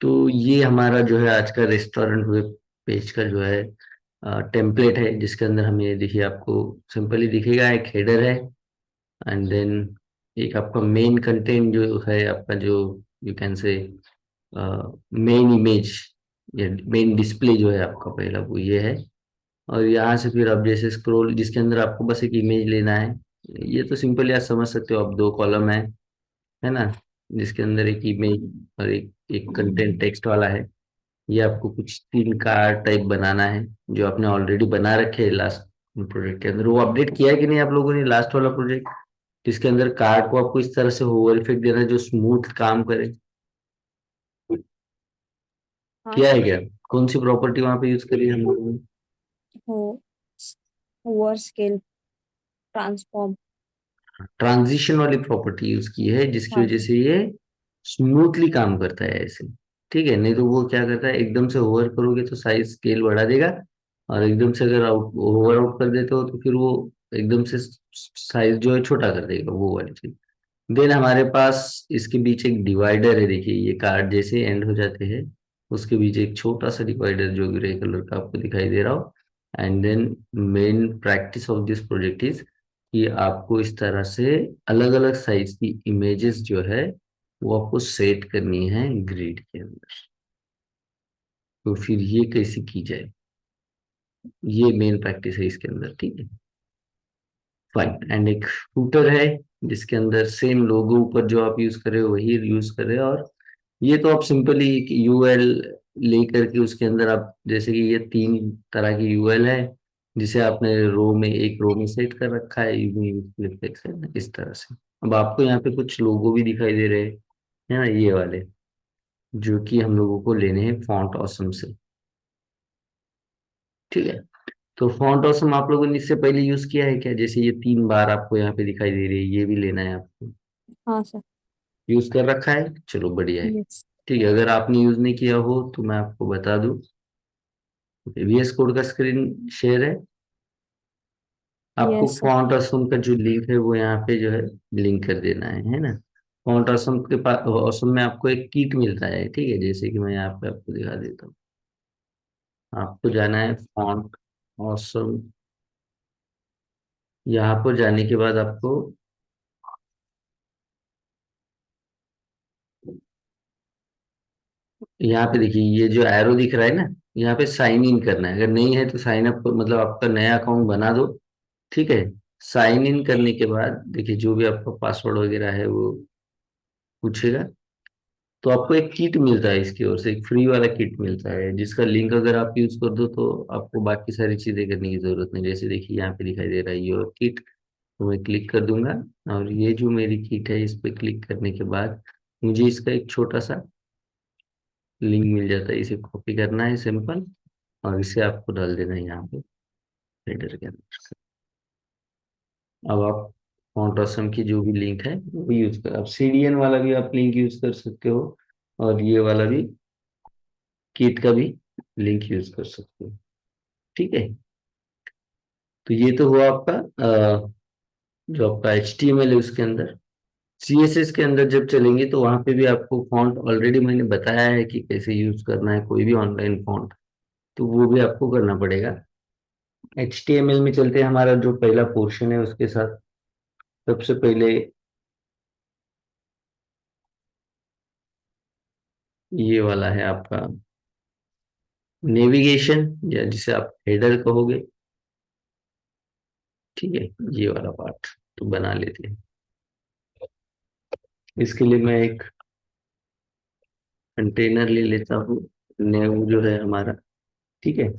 तो ये हमारा जो है आज का रेस्टोरेंट वेब पेज का जो है टेम्पलेट है, जिसके अंदर हमें देखिए आपको सिंपली दिखेगा, एक हेडर है एंड देन एक आपका मेन कंटेंट जो है आपका, जो you can say main image या मेन डिस्प्ले जो है आपका पहला वो ये है। और यहाँ से फिर आप जैसे स्क्रॉल, जिसके अंदर आपको बस एक इमेज लेना है। ये तो सिंपली आप समझ सकते हो, आप दो कॉलम है ना, जिसके अंदर एक इमेज और एक एक कंटेंट टेक्स्ट वाला है। ये आपको कुछ तीन कार्ड टाइप बनाना है, जो आपने ऑलरेडी बना रखे हैं लास्ट प्रोजेक्ट के अंदर। वो अपडेट किया है कि नहीं आप लोगों ने लास्ट वाला प्रोजेक्ट, जिसके अंदर कार्ड को आपको इस तरह से होवर इफेक्ट देना है जो स्मूथ काम करे? हाँ किया है सर। क्या? कौन सी प्रॉपर्टी वहां पे यूज करी है हम लोगों ने? हो ओवर स्केल ट्रांसफॉर्म। ट्रांजिशन वाली प्रॉपर्टी यूज की है, जिसकी हाँ वजह सर। से ये स्मूथली काम करता है ऐसे। ठीक है, नहीं तो वो क्या करता है, एकदम से ओवर करोगे तो साइज स्केल बढ़ा देगा, और एकदम से अगर आउट ओवर आउट कर देते हो तो फिर वो एकदम से साइज जो है छोटा कर देगा, वो वाली चीज। देन हमारे पास इसके बीच एक डिवाइडर है, देखिए ये कार्ड जैसे एंड हो जाते हैं, उसके बीच एक छोटा सा डिवाइडर जो ग्रे कलर का आपको दिखाई दे रहा हो। And then main practice of this project is कि आपको इस तरह से अलग अलग साइज की इमेजेस जो है वो आपको सेट करनी है ग्रिड के अंदर। तो फिर ये कैसे की जाए, ये मेन प्रैक्टिस है इसके अंदर। ठीक है, फाइन। एंड एक फूटर है, जिसके अंदर सेम लोगो ऊपर जो आप यूज कर रहे हो वही यूज कर रहे हो। और ये तो आप सिंपली यूएल लेकर के उसके अंदर आप, जैसे कि ये तीन तरह की यूएल है, जिसे आपने रो में, एक रो में सेट कर रखा है फ्लिपलेक्स है ना, इस तरह से। अब आपको यहाँ पे कुछ लोगो भी दिखाई दे रहे हैं, है ना, ये वाले, जो कि हम लोगों को लेने हैं फॉन्ट ऑसम से। ठीक है, तो फॉन्ट ऑसम आप लोगों ने इससे पहले यूज किया है क्या? जैसे ये तीन बार आपको यहाँ पे दिखाई दे रही है, ये भी लेना है आपको, हाँ सर। यूज कर रखा है, चलो बढ़िया है। यस। ठीक है, अगर आपने यूज नहीं किया हो तो मैं आपको बता दूं, वीएस कोड का स्क्रीन शेयर है, आपको यस सर। फॉन्ट ऑसम का जो लिंक है वो यहाँ पे जो है लिंक कर देना है ना। फॉन्ट ऑसम के पास, ऑसम में आपको एक किट मिलता है, ठीक है, जैसे कि मैं यहाँ पे आपको दिखा देता हूँ। आपको जाना है फॉन्ट ऑसम, यहाँ पर जाने के बाद आपको यहाँ पे देखिए ये जो एरो दिख रहा है ना, यहाँ पे साइन इन करना है। अगर नहीं है तो साइन अप, मतलब आपका नया अकाउंट बना दो। ठीक है, साइन इन करने के बाद देखिए जो भी आपका पासवर्ड वगैरह है वो पूछेगा। तो आपको एक किट मिलता है इसकी ओर से, एक फ्री वाला किट मिलता है, जिसका लिंक अगर आप यूज कर दो तो आपको बाकी सारी चीजें करने की जरूरत नहीं। जैसे देखिए यहाँ पे दिखाई दे रहा है योर किट, तो मैं क्लिक कर दूंगा, और ये जो मेरी किट है इस पे क्लिक करने के बाद मुझे इसका एक छोटा सा लिंक मिल जाता है। इसे कॉपी करना है सिंपल, और इसे आपको डाल देना है यहाँ पे हेडर के अंदर। अब आप फॉन्ट ऑसम की जो भी लिंक है वो यूज कर, अब सीडीएन वाला भी आप लिंक यूज कर सकते हो, और ये वाला भी, किट का भी लिंक यूज कर सकते हो। ठीक है, तो ये तो हुआ आपका जो आपका एच टी एम एल है उसके अंदर। सीएसएस के अंदर जब चलेंगे तो वहां पे भी आपको फॉन्ट ऑलरेडी मैंने बताया है कि कैसे यूज करना है कोई भी ऑनलाइन फॉन्ट, तो वो भी आपको करना पड़ेगा। एच टी एम एल में चलते हैं, हमारा जो पहला पोर्शन है उसके साथ। सबसे पहले ये वाला है आपका नेविगेशन, या जिसे आप हेडर कहोगे। ठीक है, ये वाला पार्ट तो बना लेते हैं। इसके लिए मैं एक कंटेनर ले लेता हूँ, नेव जो है हमारा। ठीक है,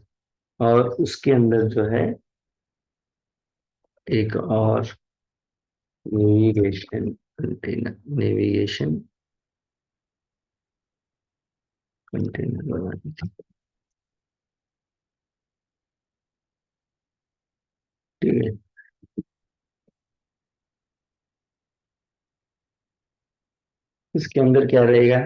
और उसके अंदर जो है एक और नेविगेशन कंटेनर, नेविगेशन कंटेनर बना देते हैं। ठीक है, इसके अंदर क्या रहेगा,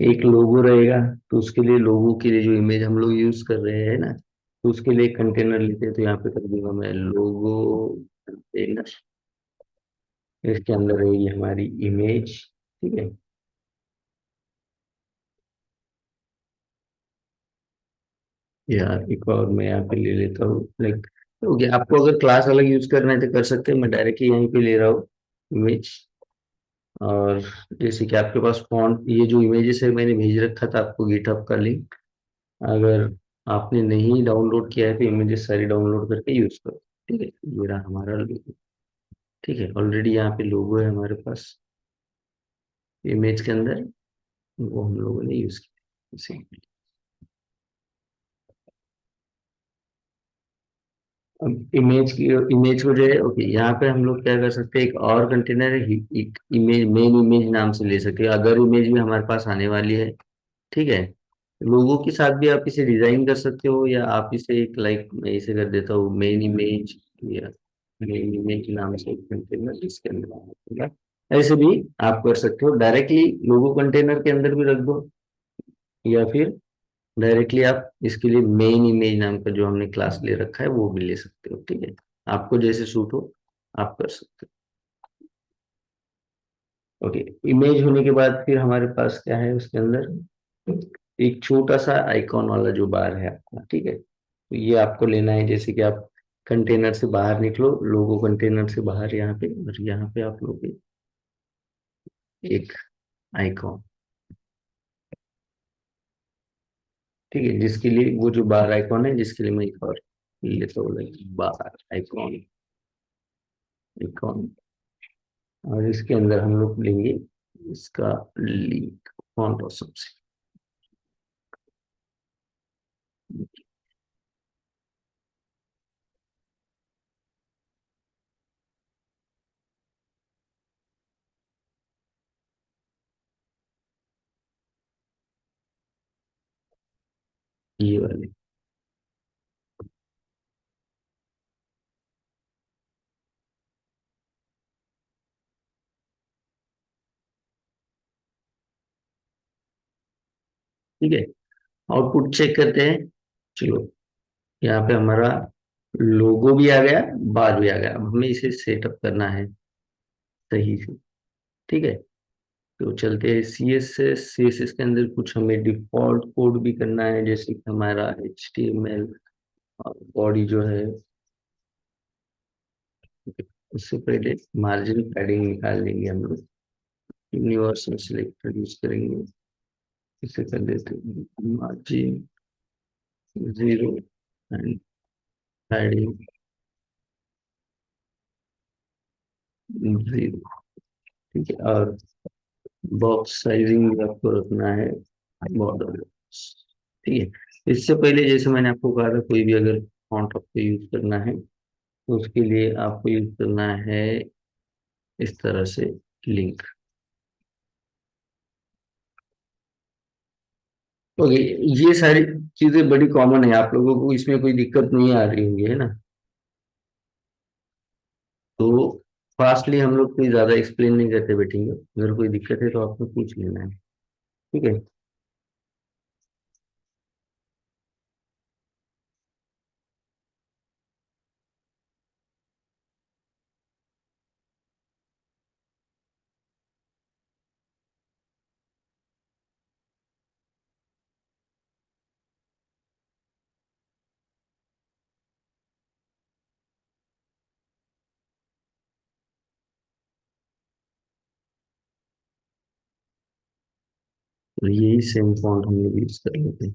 एक लोगो रहेगा। तो उसके लिए, लोगो के लिए जो इमेज हम लोग यूज कर रहे हैं ना, तो उसके लिए कंटेनर लेते हैं, तो यहाँ पे कर दूंगा मैं लोगो कंटेनर। इसके अंदर रहेगी हमारी इमेज। ठीक है, यार एक और मैं यहाँ पे ले लेता हूँ लाइक। ओके, आपको अगर क्लास अलग यूज करना है तो कर सकते हैं, मैं डायरेक्टली यहीं पे ले रहा हूँ इमेज। और जैसे कि आपके पास फॉन्ट, ये जो इमेजेस है मैंने भेज रखा था आपको गिटहब का लिंक। अगर आपने नहीं डाउनलोड किया है तो इमेजेस सारी डाउनलोड करके यूज करो। ठीक है, ये रहा हमारा लोगो। ठीक है, ऑलरेडी यहाँ पे लोगो है हमारे पास इमेज के अंदर, वो हम लोगों ने यूज किया इसे। अब इमेज को जो है, ओके, यहाँ पे हम लोग क्या कर सकते हैं, एक और कंटेनर है, एक इमेज, मेन इमेज नाम से ले सकते हैं, अगर इमेज भी हमारे पास आने वाली है। ठीक है, लोगों के साथ भी आप इसे डिजाइन कर सकते हो, या आप इसे एक लाइक, मैं इसे कर देता हूँ मेन इमेज, या मेन इमेज नाम से एक कंटेनर जिसके अंदर होगा। ऐसे भी आप कर सकते हो, डायरेक्टली लोगो कंटेनर के अंदर भी रख दो, या फिर डायरेक्टली आप इसके लिए मेन इमेज नाम का जो हमने क्लास ले रखा है वो भी ले सकते हो। ठीक है, आपको जैसे सूट हो आप कर सकते हो। ओके, इमेज होने के बाद फिर हमारे पास क्या है उसके अंदर, एक छोटा सा आइकॉन वाला जो बार है आपका। ठीक है, तो ये आपको लेना है, जैसे कि आप कंटेनर से बाहर निकलो, लोगो कंटेनर से बाहर, यहाँ पे, और यहाँ पे आप लोगे एक आइकॉन। ठीक है, जिसके लिए वो जो बार आइकॉन है, जिसके लिए मैं एक और लेता हूँ like बार आइकॉन, आइकॉन। और इसके अंदर हम लोग लेंगे इसका लिंक, फॉन्ट ऑसम से। ये वाले। ठीक है, आउटपुट चेक करते हैं। चलो, यहाँ पे हमारा लोगो भी आ गया, बार भी आ गया। अब हमें इसे सेटअप करना है सही से। ठीक है, तो चलते हैं C S S. C S S के अंदर कुछ हमें डिफॉल्ट कोड भी करना है, जैसे कि हमारा एच टी एम एल और बॉडी जो है। उससे पहले मार्जिन पैडिंग निकाल लेंगे हम लोग, यूनिवर्सल सिलेक्टर यूज करेंगे। इसे कर देते हैं मार्जिन 0 एंड पैडिंग 0। ठीक है, और बॉक्स साइजिंग भी आपको रखना है बॉर्डर। ठीक है, इससे पहले जैसे मैंने आपको कहा था, कोई भी अगर फॉन्ट आपको यूज करना है तो उसके लिए आपको यूज करना है इस तरह से लिंक। ओके, ये सारी चीजें बड़ी कॉमन है, आप लोगों को इसमें कोई दिक्कत नहीं आ रही होंगी, है ना? तो फास्टली हम लोग कोई ज्यादा एक्सप्लेन नहीं करते बैठेंगे, अगर कोई दिक्कत है तो आपको पूछ लेना है। ठीक है, तो यही सेम फॉन्ट हम लोग यूज कर लेते हैं।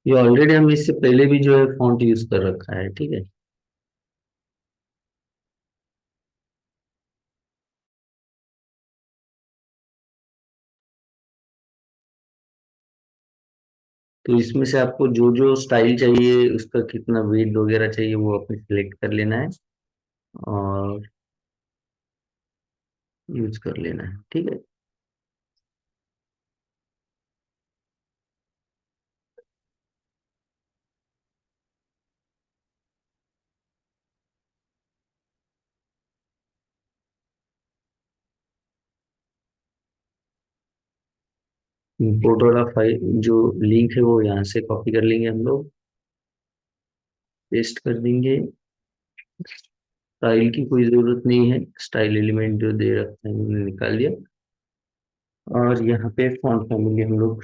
ये ऑलरेडी हम इससे पहले भी जो है फॉन्ट यूज कर रखा है। ठीक है, तो इसमें से आपको जो जो स्टाइल चाहिए, उसका कितना वेट वगैरह चाहिए, वो अपने सिलेक्ट कर लेना है और यूज कर लेना है। ठीक है, इंपोर्ट वाला फाइल जो लिंक है वो यहाँ से कॉपी कर लेंगे हम लोग, पेस्ट कर देंगे। स्टाइल की कोई जरूरत नहीं है, स्टाइल एलिमेंट जो दे रखा है हमने निकाल दिया। और यहाँ पे फॉन्ट फैमिली हम लोग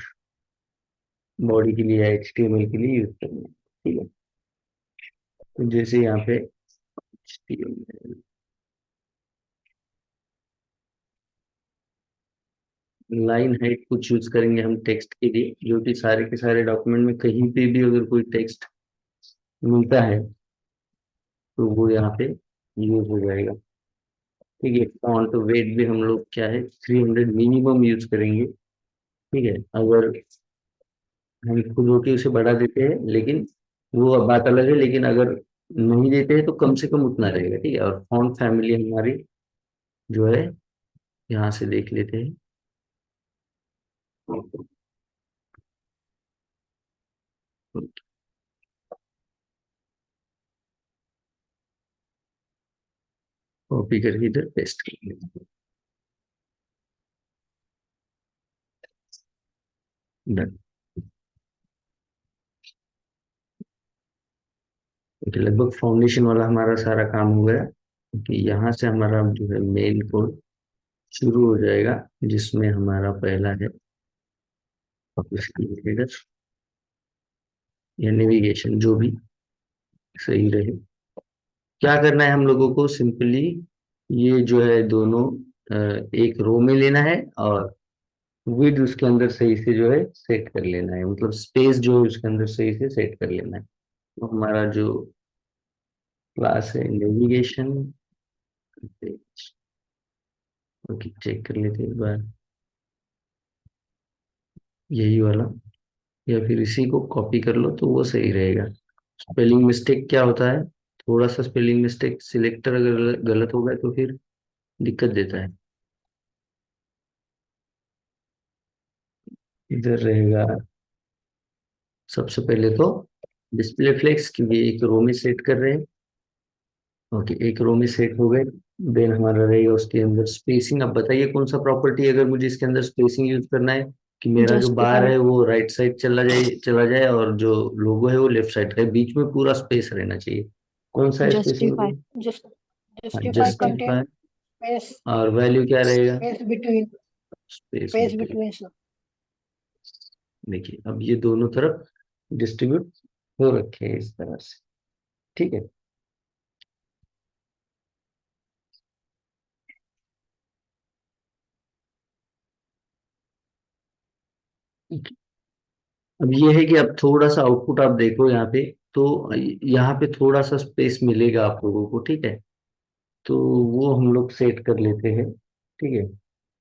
बॉडी के लिए, HTML के लिए यूज करेंगे, ठीक है। तो जैसे यहाँ पे HTML लाइन हाइट कुछ यूज करेंगे हम टेक्स्ट के लिए, जो कि सारे के सारे डॉक्यूमेंट में कहीं पे भी अगर कोई टेक्स्ट मिलता है तो वो यहाँ पे यूज हो जाएगा, ठीक है। फॉन्ट वेट भी हम लोग क्या है 300 मिनिमम यूज करेंगे, ठीक है। अगर हम खुद होके उसे बढ़ा देते हैं लेकिन वो बात अलग है, लेकिन अगर नहीं देते हैं तो कम से कम उतना रहेगा, ठीक है। और फॉन्ट फैमिली हमारी जो है यहाँ से देख लेते हैं। कॉपी करके इधर पेस्ट कर लेते हैं। Done। ओके, लगभग फाउंडेशन वाला हमारा सारा काम हो गया, क्योंकि यहाँ से हमारा जो है मेन कोड शुरू हो जाएगा, जिसमें हमारा पहला है हेडर या नेविगेशन, जो भी सही रहे। क्या करना है हम लोगों को, सिंपली ये जो है दोनों एक रो में लेना है, और विड्थ उसके अंदर सही से जो है सेट कर लेना है, मतलब स्पेस जो है उसके अंदर सही से सेट कर लेना है। तो हमारा जो क्लास है नेविगेशन, ओके चेक कर लेते हैं एक बार, यही वाला, या फिर इसी को कॉपी कर लो तो वो सही रहेगा। स्पेलिंग मिस्टेक क्या होता है, थोड़ा सा स्पेलिंग मिस्टेक सिलेक्टर अगर गलत हो गया तो फिर दिक्कत देता है। इधर रहेगा सबसे पहले तो डिस्प्ले फ्लेक्स, क्योंकि एक रो में सेट कर रहे हैं। ओके, एक रो में सेट हो गए। देन हमारा रहेगा उसके अंदर स्पेसिंग। अब बताइए कौन सा प्रॉपर्टी अगर मुझे इसके अंदर स्पेसिंग यूज करना है कि मेरा जो बार जस्टिफाई। है वो राइट साइड चला जाए और जो लोगो है वो लेफ्ट साइड का है, बीच में पूरा स्पेस रहना चाहिए। कौन सा है justify. Spacing? Just justify justify. content space और वैल्यू क्या रहेगा? space between space space between. between sir. देखिए अब ये दोनों तरफ डिस्ट्रीब्यूट हो रखे हैं इस तरह से, ठीक है। अब ये है कि अब थोड़ा सा आउटपुट आप देखो यहाँ पे, तो यहाँ पे थोड़ा सा स्पेस मिलेगा आप लोगों को, ठीक है। तो वो हम लोग सेट कर लेते हैं, ठीक है।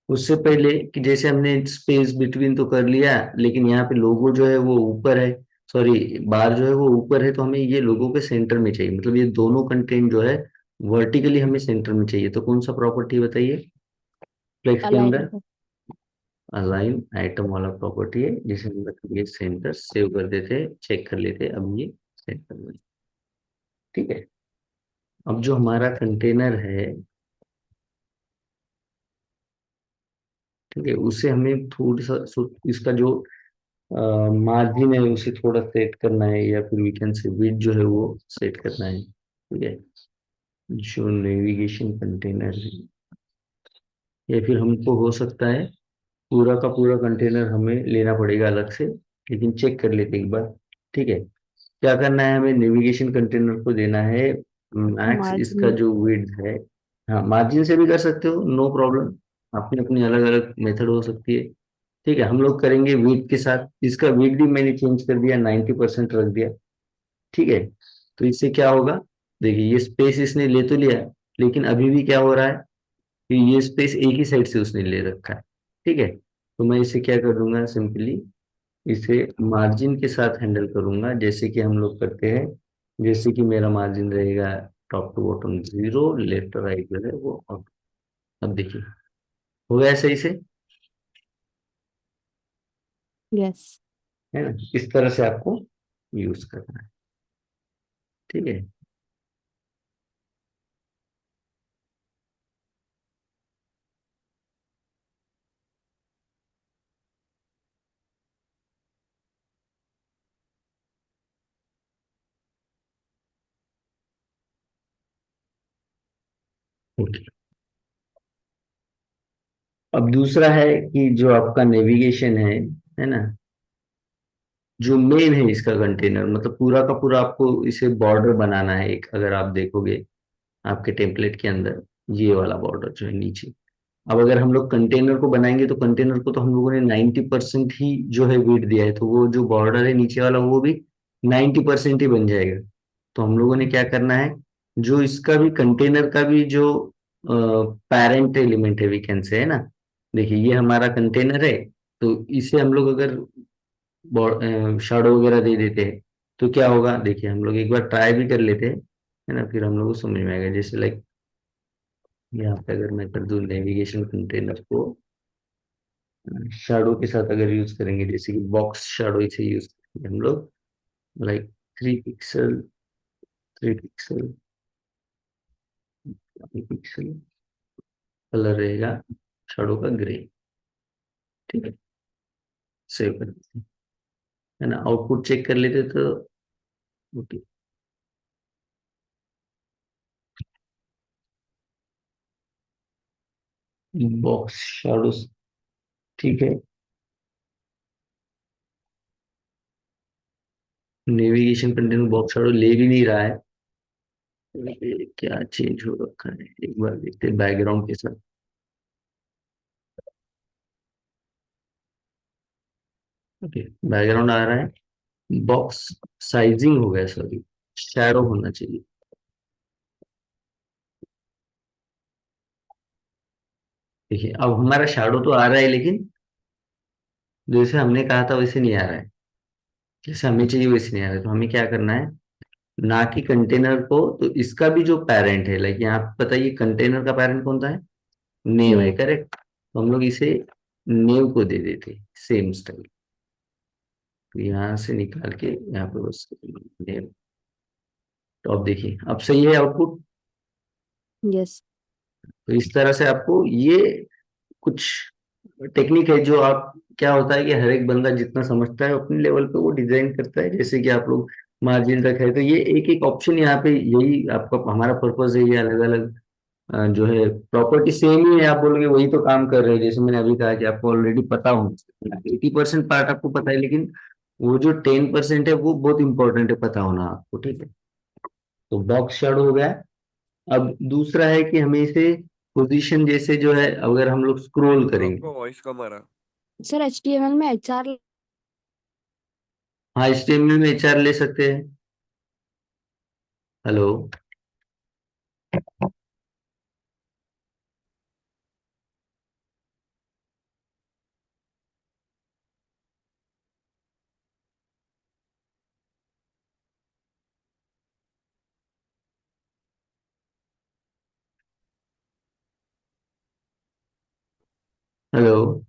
उससे पहले कि जैसे हमने स्पेस बिटवीन तो कर लिया, लेकिन यहाँ पे लोगो जो है वो ऊपर है, सॉरी बार जो है वो ऊपर है, तो हमें ये लोगो के सेंटर में चाहिए, मतलब ये दोनों कंटेंट जो है वर्टिकली हमें सेंटर में चाहिए। तो कौन सा प्रॉपर्टी बताइए फ्लेक्स के अलाइन। अंदर? अलाइन आइटम वाला प्रॉपर्टी है, जिसे हम लोग ये सेंटर सेव कर देते, चेक कर लेते, अब ये सेट कर लेते, ठीक है। अब जो हमारा कंटेनर है, ठीक है, उसे हमें थोड़ा सा इसका जो मार्जिन है उसे थोड़ा सेट करना है, या फिर वी कैन से विड्थ जो है वो सेट करना है, ठीक है। जो नेविगेशन कंटेनर है, या फिर हमको हो सकता है पूरा का पूरा कंटेनर हमें लेना पड़ेगा अलग से, लेकिन चेक कर लेते एक बार, ठीक है। क्या करना है, हमें नेविगेशन कंटेनर को देना है मैक्स इसका मार्जिन। जो विड्थ है। हाँ, मार्जिन से भी कर सकते हो, नो प्रॉब्लम, अपनी अपनी अलग अलग मेथड हो सकती है, ठीक है। हम लोग करेंगे विड्थ के साथ, इसका विड्थ भी मैंने चेंज कर दिया, 90% रख दिया, ठीक है। तो इससे क्या होगा, देखिए ये स्पेस इसने ले तो लिया, लेकिन अभी भी क्या हो रहा है कि ये स्पेस एक ही साइड से उसने ले रखा है, ठीक है। तो मैं इसे क्या कर दूंगा, सिंपली इसे मार्जिन के साथ हैंडल करूंगा, जैसे कि हम लोग करते हैं। जैसे कि मेरा मार्जिन रहेगा top to bottom 0, left right जो है वो up। अब देखिए हो गया सही से, यस। है ना। इस तरह से आपको यूज करना है, ठीक है। ओके। अब दूसरा है कि जो आपका नेविगेशन है ना, जो मेन है इसका कंटेनर, मतलब पूरा का पूरा आपको इसे बॉर्डर बनाना है एक, अगर आप देखोगे आपके टेम्पलेट के अंदर ये वाला बॉर्डर जो है नीचे। अब अगर हम लोग कंटेनर को बनाएंगे तो कंटेनर को तो हम लोगों ने 90% ही जो है वेट दिया है, तो वो जो बॉर्डर है नीचे वाला वो भी 90% ही बन जाएगा। तो हम लोगों ने क्या करना है, जो इसका भी कंटेनर का भी जो पैरेंट एलिमेंट है वी कैन से, है ना, देखिए ये हमारा कंटेनर है। तो इसे हम लोग अगर शैडो वगैरह दे देते हैं तो क्या होगा, देखिए हम लोग एक बार ट्राई भी कर लेते हैं, है ना, फिर हम लोग को समझ में आएगा। जैसे लाइक यहाँ पे अगर मैं कर दूं नेविगेशन कंटेनर को शैडो के साथ अगर यूज करेंगे, जैसे कि बॉक्स शैडो इसे यूज करेंगे हम लोग, like 3 pixel, 3 pixel, 3 pixel, colour रहेगा शैडो का ग्रे। ठीक है, सेव कर देते हैं, है ना, आउटपुट चेक कर लेते तो ओके। बॉक्स शैडो, ठीक है, नेविगेशन कंटेनर बॉक्स शैडो ले भी नहीं रहा है। ये क्या चेंज हो रखा है, एक बार देखते हैं बैकग्राउंड के साथ। ओके, बैकग्राउंड आ रहा है, बॉक्स साइजिंग हो गया, सॉरी, शैडो होना चाहिए। देखिए अब हमारा शैडो तो आ रहा है, लेकिन जैसे हमने कहा था वैसे नहीं आ रहा है, जैसे हमें चाहिए वैसे नहीं आ रहा है। तो हमें क्या करना है, ना कि कंटेनर को, तो इसका भी जो पेरेंट है, लाइक यहाँ पे बताइए कंटेनर का पेरेंट कौन सा है, नेव है, नेम। करेक्ट। तो हम लोग इसे नेव को दे देते, सेम स्टाइल, तो यहाँ से निकाल के यहाँ पे बस नेव। तो अब देखिए अब सही है आउटपुट। यस। तो इस तरह से आपको ये कुछ टेक्निक है जो आप, क्या होता है कि हर एक बंदा जितना समझता है अपने लेवल पे वो डिजाइन करता है। जैसे कि आप लोग मार्जिन रखे है, तो ये एक एक ऑप्शन यहाँ पे, यही आपका हमारा पर्पज है, ये अलग अलग जो है प्रॉपर्टी सेम ही है, आप बोलोगे वही तो काम कर रहे हैं। जैसे मैंने अभी कहा कि आपको ऑलरेडी पता हो, 80% पार्ट आपको पता है, लेकिन वो जो 10% है वो बहुत इंपॉर्टेंट है पता होना आपको, ठीक है। तो बॉक्स शैडो हो गया। अब दूसरा है कि हमें इसे पोजीशन, जैसे जो है अगर हम लोग स्क्रॉल ब्रो करेंगे। आपका वॉइस कम आ रहा। सर HTML में HR। हाँ, HTML में एचआर ले सकते हैं। Hello, hello,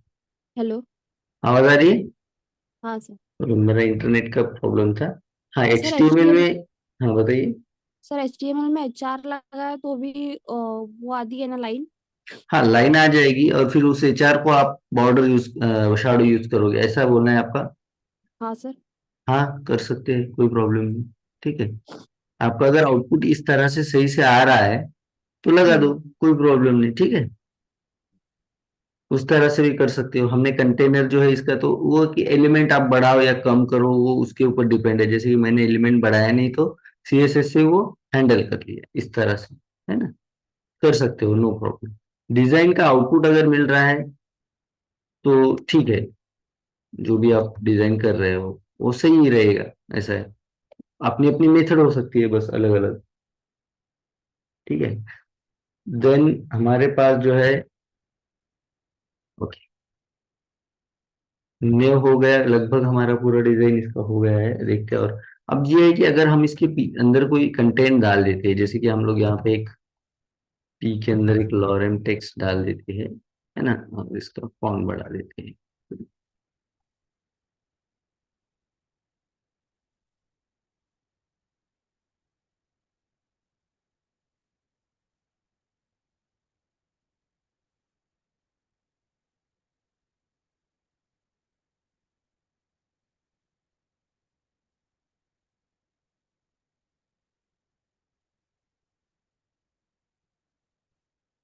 hello. आवाज आ रही है? हाँ सर। और मेरा इंटरनेट का प्रॉब्लम था। हाँ, सर HTML HTML में, हाँ बताइए। सर HTML में HR लगा है तो भी वो आती है ना लाइन। हाँ, लाइन आ जाएगी और फिर उस एचआर को आप बॉर्डर यूज, शैडो यूज करोगे, ऐसा बोलना है आपका? हाँ सर। हाँ, कर सकते हैं, कोई प्रॉब्लम नहीं। ठीक है, आपका अगर आउटपुट इस तरह से सही से आ रहा है तो लगा हम्म। दो, कोई प्रॉब्लम नहीं, ठीक है। उस तरह से भी कर सकते हो। हमने कंटेनर जो है इसका, तो वो कि एलिमेंट आप बढ़ाओ या कम करो वो उसके ऊपर डिपेंड है। जैसे कि मैंने एलिमेंट बढ़ाया नहीं तो CSS से वो हैंडल कर लिया इस तरह से, है ना, कर सकते हो, नो प्रॉब्लम। डिजाइन का आउटपुट अगर मिल रहा है तो ठीक है, जो भी आप डिजाइन कर रहे हो वो सही ही रहेगा, ऐसा है। अपनी अपनी मेथड हो सकती है बस अलग अलग, ठीक है। देन हमारे पास जो है, ओके, न्यू हो गया, लगभग हमारा पूरा डिजाइन इसका हो गया है, देखते हैं। और अब ये है कि अगर हम इसके अंदर कोई कंटेंट डाल देते हैं, जैसे कि हम लोग यहाँ पे एक पी के अंदर एक लॉरेम टेक्स्ट डाल देते हैं, है ना, और इसका फॉन्ट बढ़ा देते हैं।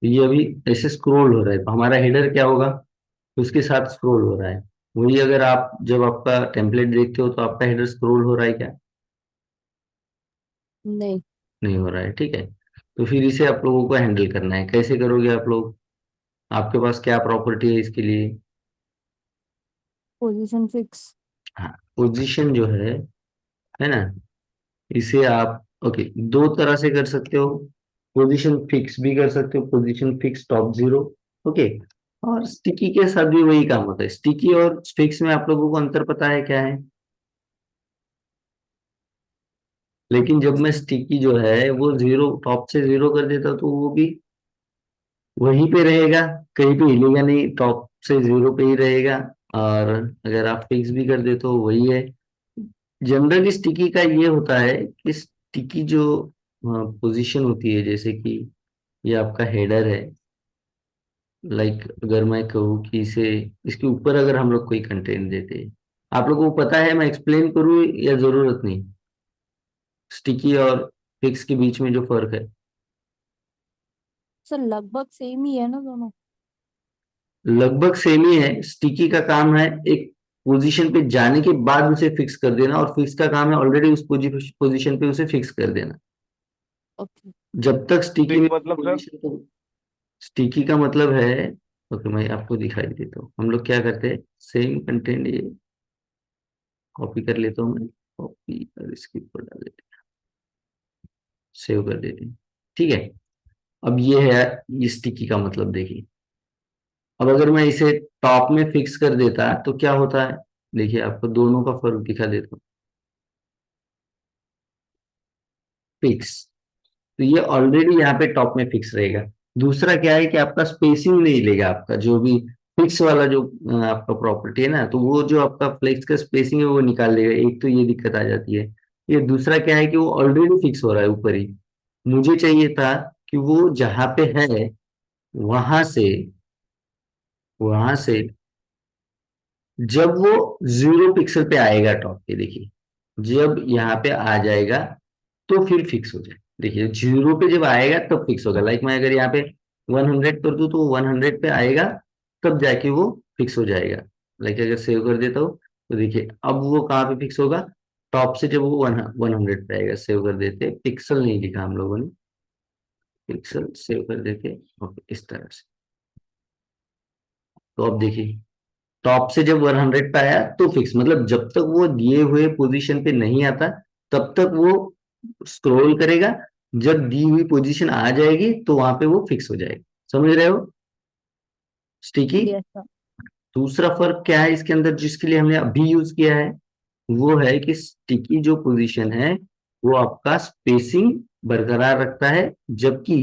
ये अभी ऐसे स्क्रॉल हो रहा है, तो हमारा हेडर क्या होगा, उसके साथ स्क्रॉल हो रहा है। वही अगर आप जब आपका टेम्पलेट देखते हो तो आपका हेडर स्क्रॉल हो रहा है क्या? नहीं। नहीं हो रहा है, ठीक है। तो फिर इसे आप लोगों को हैंडल करना है, कैसे करोगे आप लोग? आपके पास क्या प्रॉपर्टी है इसके लिए? Position fix. हाँ, पोजीशन जो है ना, इसे आप ओके दो तरह से कर सकते हो। पोजीशन फिक्स भी कर सकते हो, position fix top zero. Okay. और स्टिकी के साथ भी वही काम होता है। स्टिकी और फिक्स में आप लोगों को अंतर पता है क्या है? लेकिन जब मैं स्टिकी जो है वो जीरो, टॉप से जीरो कर देता तो वो भी वहीं पे रहेगा, कहीं पे हिलेगा नहीं, टॉप से जीरो पे ही रहेगा। और अगर आप फिक्स भी कर देते हो वही है। जनरली स्टिकी का ये होता है कि स्टिकी जो पोजीशन होती है, जैसे कि ये आपका हेडर है, लाइक अगर मैं कहूँ कि इसे, इसके ऊपर अगर हम लोग कोई कंटेंट देते हैं, आप लोगों को पता है, मैं एक्सप्लेन करूँ या जरूरत नहीं? स्टिकी और फिक्स के बीच में जो फर्क है, सर लगभग सेम ही है ना दोनों। लगभग सेम ही है। स्टिकी का काम है एक पोजीशन पे जाने के बाद उसे फिक्स कर देना, और फिक्स का काम है ऑलरेडी उस पोजीशन पे उसे फिक्स कर देना। ओके। जब तक स्टिकी स्टिक में मतलब सर? पोजीशन तो, स्टिकी का मतलब है, ओके मैं आपको दिखाई देता हूँ हम लोग क्या करते हैं। सेम कंटेंट ये कॉपी कर लेता हूँ मैं, कॉपी और इसके ऊपर डाल देते हैं, सेव कर देते हैं, ठीक है। अब ये है, ये स्टिकी का मतलब देखिए। अब अगर मैं इसे टॉप में फिक्स कर देता तो क्या होता है, देखिए आपको दोनों का फर्क दिखा देता हूँ। फिक्स, तो ये ऑलरेडी यहाँ पे टॉप में फिक्स रहेगा। दूसरा क्या है कि आपका स्पेसिंग नहीं लेगा, आपका जो भी फिक्स वाला जो आपका प्रॉपर्टी है ना, तो वो जो आपका फ्लेक्स का स्पेसिंग है वो निकाल लेगा। एक तो ये दिक्कत आ जाती है। ये दूसरा क्या है कि वो ऑलरेडी फिक्स हो रहा है ऊपर ही। मुझे चाहिए था कि वो जहां पे है वहां से, वहां से जब वो 0 पिक्सल पे आएगा टॉप पे, देखिए जब यहाँ पे आ जाएगा तो फिर फिक्स हो जाए। देखिए 0 पे जब आएगा तब फिक्स होगा। लाइक मैं अगर यहाँ पे 100 कर दूं तो वो 100 पे आएगा, तब जाके वो फिक्स हो जाएगा। लाइक अगर सेव कर देता हूँ तो देखिए अब वो कहाँ पे फिक्स होगा, टॉप से जब वो 100 पे आएगा। सेव कर देते, पिक्सल नहीं लिखा हम लोगों ने, पिक्सल सेव कर देते। ओके इस तरह से। तो अब देखिए टॉप से जब 100 पे आया तो फिक्स, मतलब जब तक वो दिए हुए पोजीशन पे नहीं आता तब तक वो स्क्रॉल करेगा। जब दी हुई पोजीशन आ जाएगी तो वहां पे वो फिक्स हो जाएगी। समझ रहे हो स्टिकी? Yes sir. दूसरा फर्क क्या है इसके अंदर जिसके लिए हमने अभी यूज किया है, वो है कि स्टिकी जो पोजीशन है वो आपका स्पेसिंग बरकरार रखता है, जबकि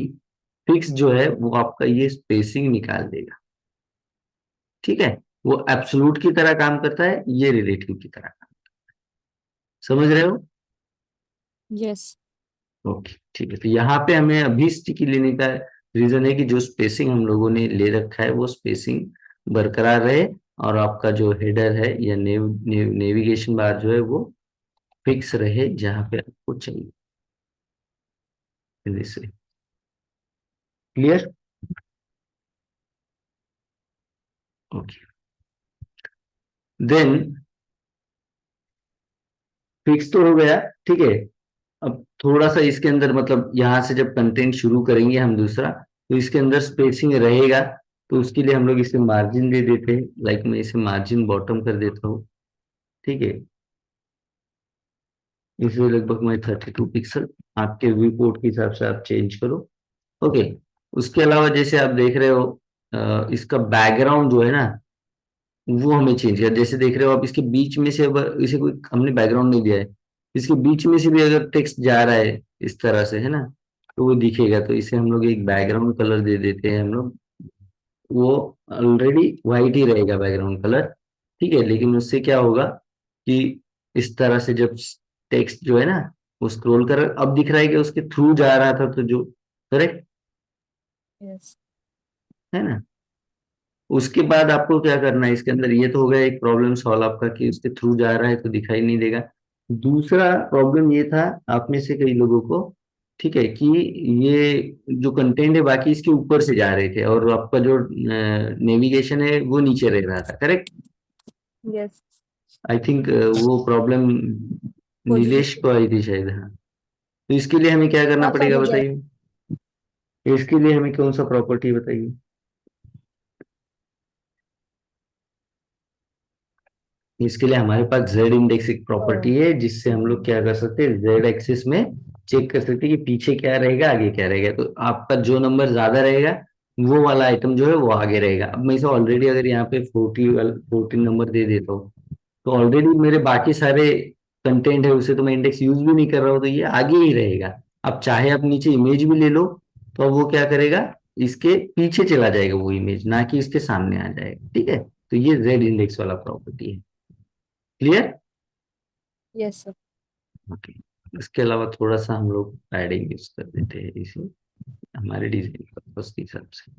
फिक्स जो है वो आपका ये स्पेसिंग निकाल देगा, ठीक है। वो एब्सोल्यूट की तरह काम करता है, ये रिलेटिव की तरह। समझ रहे हो? यस। ओके ठीक है। तो यहाँ पे हमें अभी स्टिकी लेने का रीजन है कि जो स्पेसिंग हम लोगों ने ले रखा है वो स्पेसिंग बरकरार रहे, और आपका जो हेडर है या नेविगेशन बार जो है वो फिक्स रहे जहाँ पे आपको चाहिए। क्लियर? ओके। देन फिक्स तो हो गया, ठीक है। अब थोड़ा सा इसके अंदर, मतलब यहाँ से जब कंटेंट शुरू करेंगे हम दूसरा, तो इसके अंदर स्पेसिंग रहेगा। तो उसके लिए हम लोग इसे मार्जिन दे देते हैं। लाइक मैं इसे मार्जिन बॉटम कर देता हूँ, ठीक है। इसे लगभग मैं 32 पिक्सल, आपके व्यू पोर्ट के हिसाब से आप चेंज करो। ओके। उसके अलावा जैसे आप देख रहे हो, इसका बैकग्राउंड जो है ना वो हमें चेंज कर, जैसे देख रहे हो आप इसके बीच में से, अब इसे कोई हमने बैकग्राउंड नहीं दिया है, इसके बीच में से भी अगर टेक्स्ट जा रहा है इस तरह से, है ना, तो वो दिखेगा। तो इसे हम लोग एक बैकग्राउंड कलर दे देते हैं हम लोग। वो ऑलरेडी वाइट ही रहेगा बैकग्राउंड कलर, ठीक है। लेकिन उससे क्या होगा कि इस तरह से जब टेक्स्ट जो है ना वो स्क्रॉल कर, अब दिख रहा है कि उसके थ्रू जा रहा था, तो जो करेक्ट यस। है ना। उसके बाद आपको क्या करना है इसके अंदर, ये तो हो गया एक प्रॉब्लम सॉल्व आपका कि उसके थ्रू जा रहा है तो दिखाई नहीं देगा। दूसरा प्रॉब्लम ये था आप में से कई लोगों को ठीक है, कि ये जो कंटेंट है बाकी इसके ऊपर से जा रहे थे और आपका जो नेविगेशन है वो नीचे रह रहा था, करेक्ट। यस। आई थिंक वो प्रॉब्लम नीलेश पोजीशन। को आई थी शायद, हाँ। तो इसके लिए हमें क्या करना हाँ सर पड़ेगा मुझे। बताइए, इसके लिए हमें कौन सा प्रॉपर्टी बताइए। इसके लिए हमारे पास जेड इंडेक्स एक प्रॉपर्टी है जिससे हम लोग क्या कर सकते हैं, जेड एक्सिस में चेक कर सकते हैं कि पीछे क्या रहेगा आगे क्या रहेगा। तो आपका जो नंबर ज्यादा रहेगा वो वाला आइटम जो है वो आगे रहेगा। अब मैं इसे ऑलरेडी अगर यहाँ पे 14 नंबर दे देता हूँ तो ऑलरेडी मेरे बाकी सारे कंटेंट है उसे तो मैं इंडेक्स यूज भी नहीं कर रहा हूँ, तो ये आगे ही रहेगा। अब चाहे आप नीचे इमेज भी ले लो तो अब वो क्या करेगा, इसके पीछे चला जाएगा वो इमेज, ना कि इसके सामने आ जाएगा, ठीक है। तो ये जेड इंडेक्स वाला प्रॉपर्टी है। क्लियर। Yes sir. ओके। इसके अलावा थोड़ा सा हम लोग पैडिंग यूज कर देते हैं इसे हमारे डिजाइन पर्पस के हिसाब से।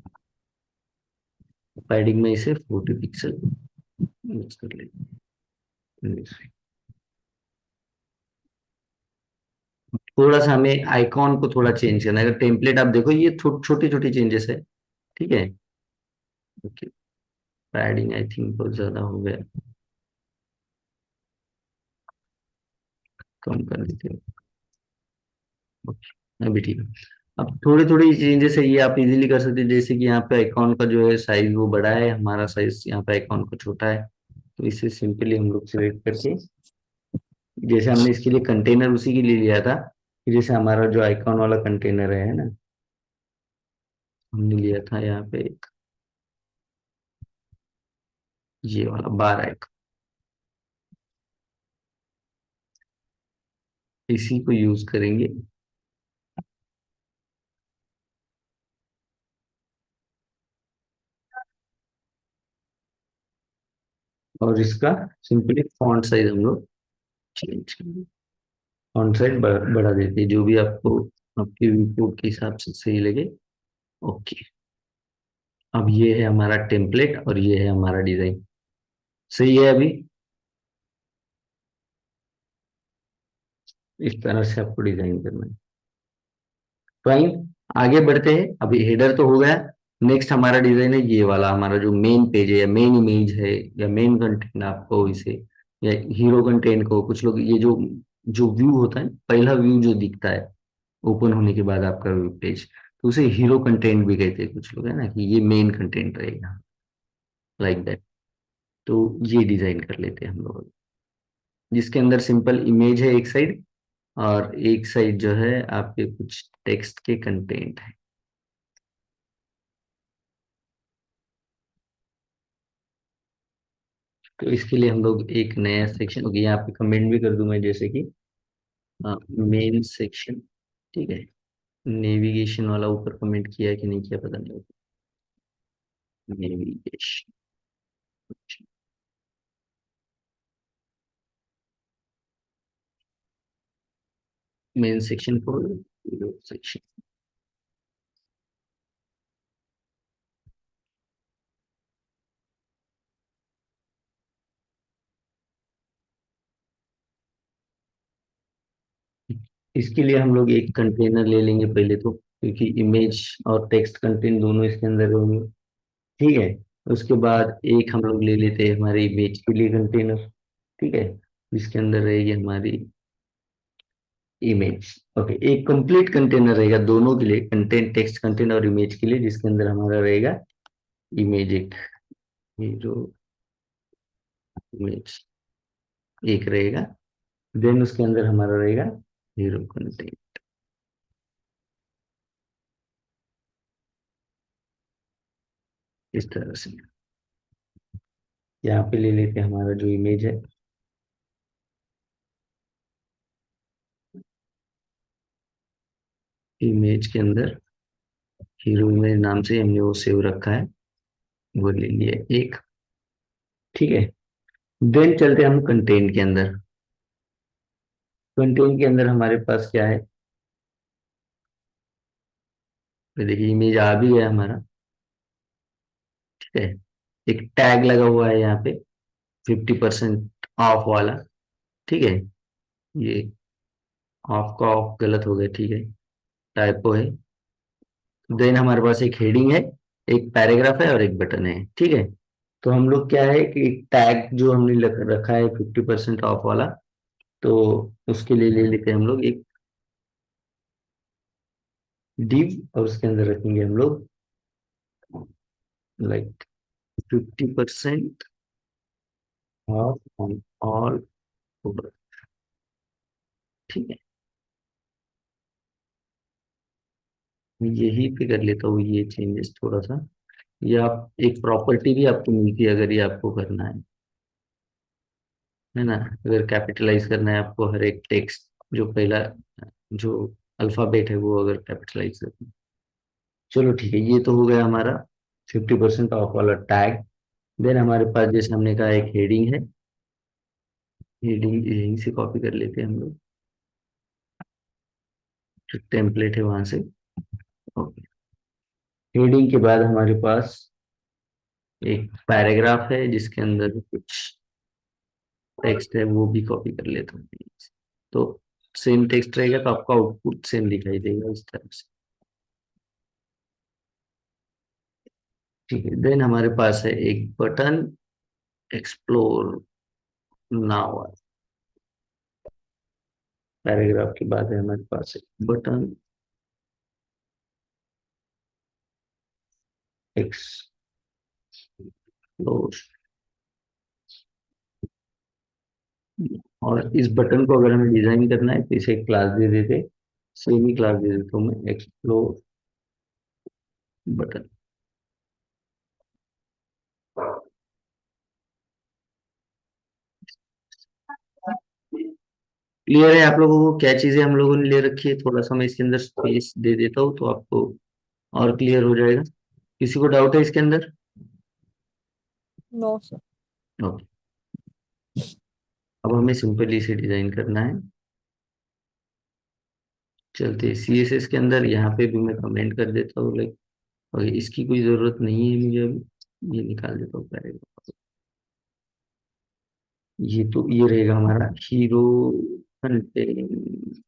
पैडिंग में इसे 40 पिक्सल यूज कर लेते। थोड़ा सा हमें आइकॉन को थोड़ा चेंज करना है। अगर टेम्पलेट आप देखो ये छोटी छोटी चेंजेस है, ठीक है। ओके। पैडिंग आई थिंक बहुत ज्यादा हो गया, कम कर देते हैं। ओके अभी ठीक है। अब थोड़ी थोड़ी चेंजेस है ये आप इजीली कर सकते हैं, जैसे कि यहाँ पे आइकॉन का जो है साइज वो बड़ा है, हमारा साइज यहाँ पे आइकॉन का छोटा है। तो इसे सिंपली हम लोग सिलेक्ट करके, जैसे हमने इसके लिए कंटेनर उसी के लिए लिया था कि जैसे हमारा जो आइकॉन वाला कंटेनर है ना, हमने लिया था यहाँ पे एक ये वाला बार आइकॉन, इसी को यूज करेंगे। और इसका सिंपली फॉन्ट साइज हम लोग चेंज करेंगे। फॉन्ट साइज बढ़ा देते हैं जो भी आपको आपके रिपोर्ट के हिसाब से सही लगे। ओके। अब ये है हमारा टेम्पलेट और ये है हमारा डिजाइन, सही है। अभी इस तरह से आपको डिजाइन करना है। फाइन, आगे बढ़ते हैं। अभी हेडर तो हो गया। नेक्स्ट हमारा डिजाइन है ये वाला, हमारा जो मेन पेज है या मेन इमेज है या मेन कंटेंट आपको इसे, या हीरो कंटेंट को, कुछ लोग ये जो जो व्यू होता है पहला व्यू जो दिखता है ओपन होने के बाद आपका व्यू पेज, तो उसे हीरो कंटेंट भी कहते हैं कुछ लोग, है ना, कि ये मेन कंटेंट रहेगा, लाइक दैट। तो ये डिजाइन कर लेते हैं हम लोग, जिसके अंदर सिंपल इमेज है एक साइड और एक साइड जो है आपके कुछ टेक्स्ट के कंटेंट है। तो इसके लिए हम लोग एक नया सेक्शन, ओके यहाँ पे कमेंट भी कर दूं मैं, जैसे कि मेन सेक्शन, ठीक है। नेविगेशन वाला ऊपर कमेंट किया है कि नहीं किया पता नहीं। नेविगेशन मेन सेक्शन को सेक्शन, इसके लिए हम लोग एक कंटेनर ले लेंगे पहले तो, क्योंकि इमेज और टेक्स्ट कंटेंट दोनों इसके अंदर होंगे, ठीक है। उसके बाद एक हम लोग ले लेते हैं हमारे इमेज के लिए कंटेनर, ठीक है, जिसके अंदर रहेगी हमारी इमेज। ओके, एक कंप्लीट कंटेनर रहेगा दोनों के लिए, कंटेंट टेक्स्ट कंटेंट और इमेज के लिए, जिसके अंदर हमारा रहेगा इमेज एक, ये जो इमेज एक रहेगा। देन उसके अंदर हमारा रहेगा हीरो कंटेंट, इस तरह से। यहाँ पे ले लेते हैं हमारा जो इमेज है, इमेज के अंदर हीरो इमेज नाम से हमने वो सेव रखा है, वो ले लिया एक, ठीक है। देन चलते हैं हम कंटेंट के अंदर। कंटेंट के अंदर हमारे पास क्या है, तो देखिए इमेज आ भी गया हमारा, ठीक है। एक टैग लगा हुआ है यहाँ पे 50% ऑफ वाला, ठीक है। ये ऑफ का ऑफ गलत हो गया, ठीक है। टाइपो है। देन हमारे पास एक हेडिंग है, एक पैराग्राफ है और एक बटन है, ठीक है। तो हम लोग क्या है कि टैग जो हमने रखा है 50% ऑफ वाला, तो उसके लिए ले लेते हैं हम लोग एक डिव, और उसके अंदर रखेंगे हम लोग लाइक 50% ऑफ ऑन ऑल, ठीक है। मैं यही पे कर लेता हूँ ये चेंजेस थोड़ा सा। ये आप एक प्रॉपर्टी भी आपको मिलती है अगर ये आपको करना है ना। अगर कैपिटलाइज करना है आपको हर एक टेक्स्ट, जो पहला जो अल्फाबेट है वो अगर कैपिटलाइज करना है। चलो ठीक है, ये तो हो गया हमारा 50% ऑफ वाला टैग। देन हमारे पास जैसे हमने कहा एक हेडिंग है, हेडिंग यहीं से कॉपी कर लेते हैं हम लोग, जो टेम्पलेट है वहां से। ओके, हेडिंग के बाद हमारे पास एक पैराग्राफ है जिसके अंदर कुछ टेक्स्ट है, वो भी कॉपी कर लेता हूँ। तो सेम टेक्स्ट रहेगा तो आपका आउटपुट सेम दिखाई देगा इस तरह से, ठीक है। देन हमारे पास है एक बटन, एक्सप्लोर नाउ। पैराग्राफ के बाद है हमारे पास एक बटन, एक्सप्लोर। और इस बटन को अगर हमें डिजाइन करना है तो इसे एक क्लास दे देते, सेम ही क्लास दे देता हूँ मैं, एक्सप्लोर बटन। क्लियर है आप लोगों को क्या चीजें हम लोगों ने ले रखी है? थोड़ा सा मैं इसके अंदर स्पेस दे देता हूँ तो आपको और क्लियर हो जाएगा। किसी को डाउट है इसके अंदर? No sir. ओके, अब हमें सिंपली इसे डिजाइन करना है। चलते CSS के अंदर, यहाँ पे भी मैं कमेंट कर देता हूँ लाइक, और इसकी कोई जरूरत नहीं है मुझे अभी, ये निकाल देता हूँ पैरेग्राफ। ये तो ये रहेगा हमारा हीरो कंटेंट।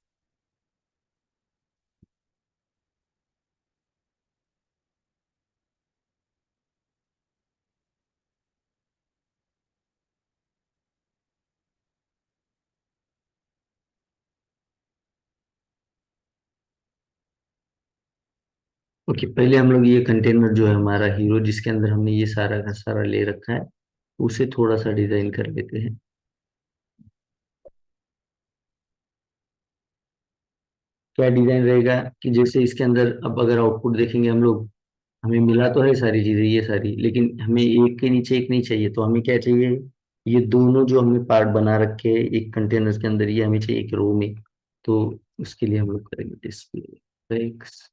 ओके, पहले हम लोग ये कंटेनर जो है हमारा हीरो, जिसके अंदर हमने ये सारा का सारा ले रखा है, उसे थोड़ा सा डिजाइन कर लेते हैं। क्या डिजाइन रहेगा कि जैसे इसके अंदर अब अगर आउटपुट देखेंगे हम लोग, हमें मिला तो है सारी चीजें ये सारी, लेकिन हमें एक के नीचे एक नहीं चाहिए। तो हमें क्या चाहिए, ये दोनों जो हमने पार्ट बना रखे हैं एक कंटेनर के अंदर, ये हमें चाहिए एक रो में। तो उसके लिए हम लोग करेंगे डिस्प्ले टेक्स्ट,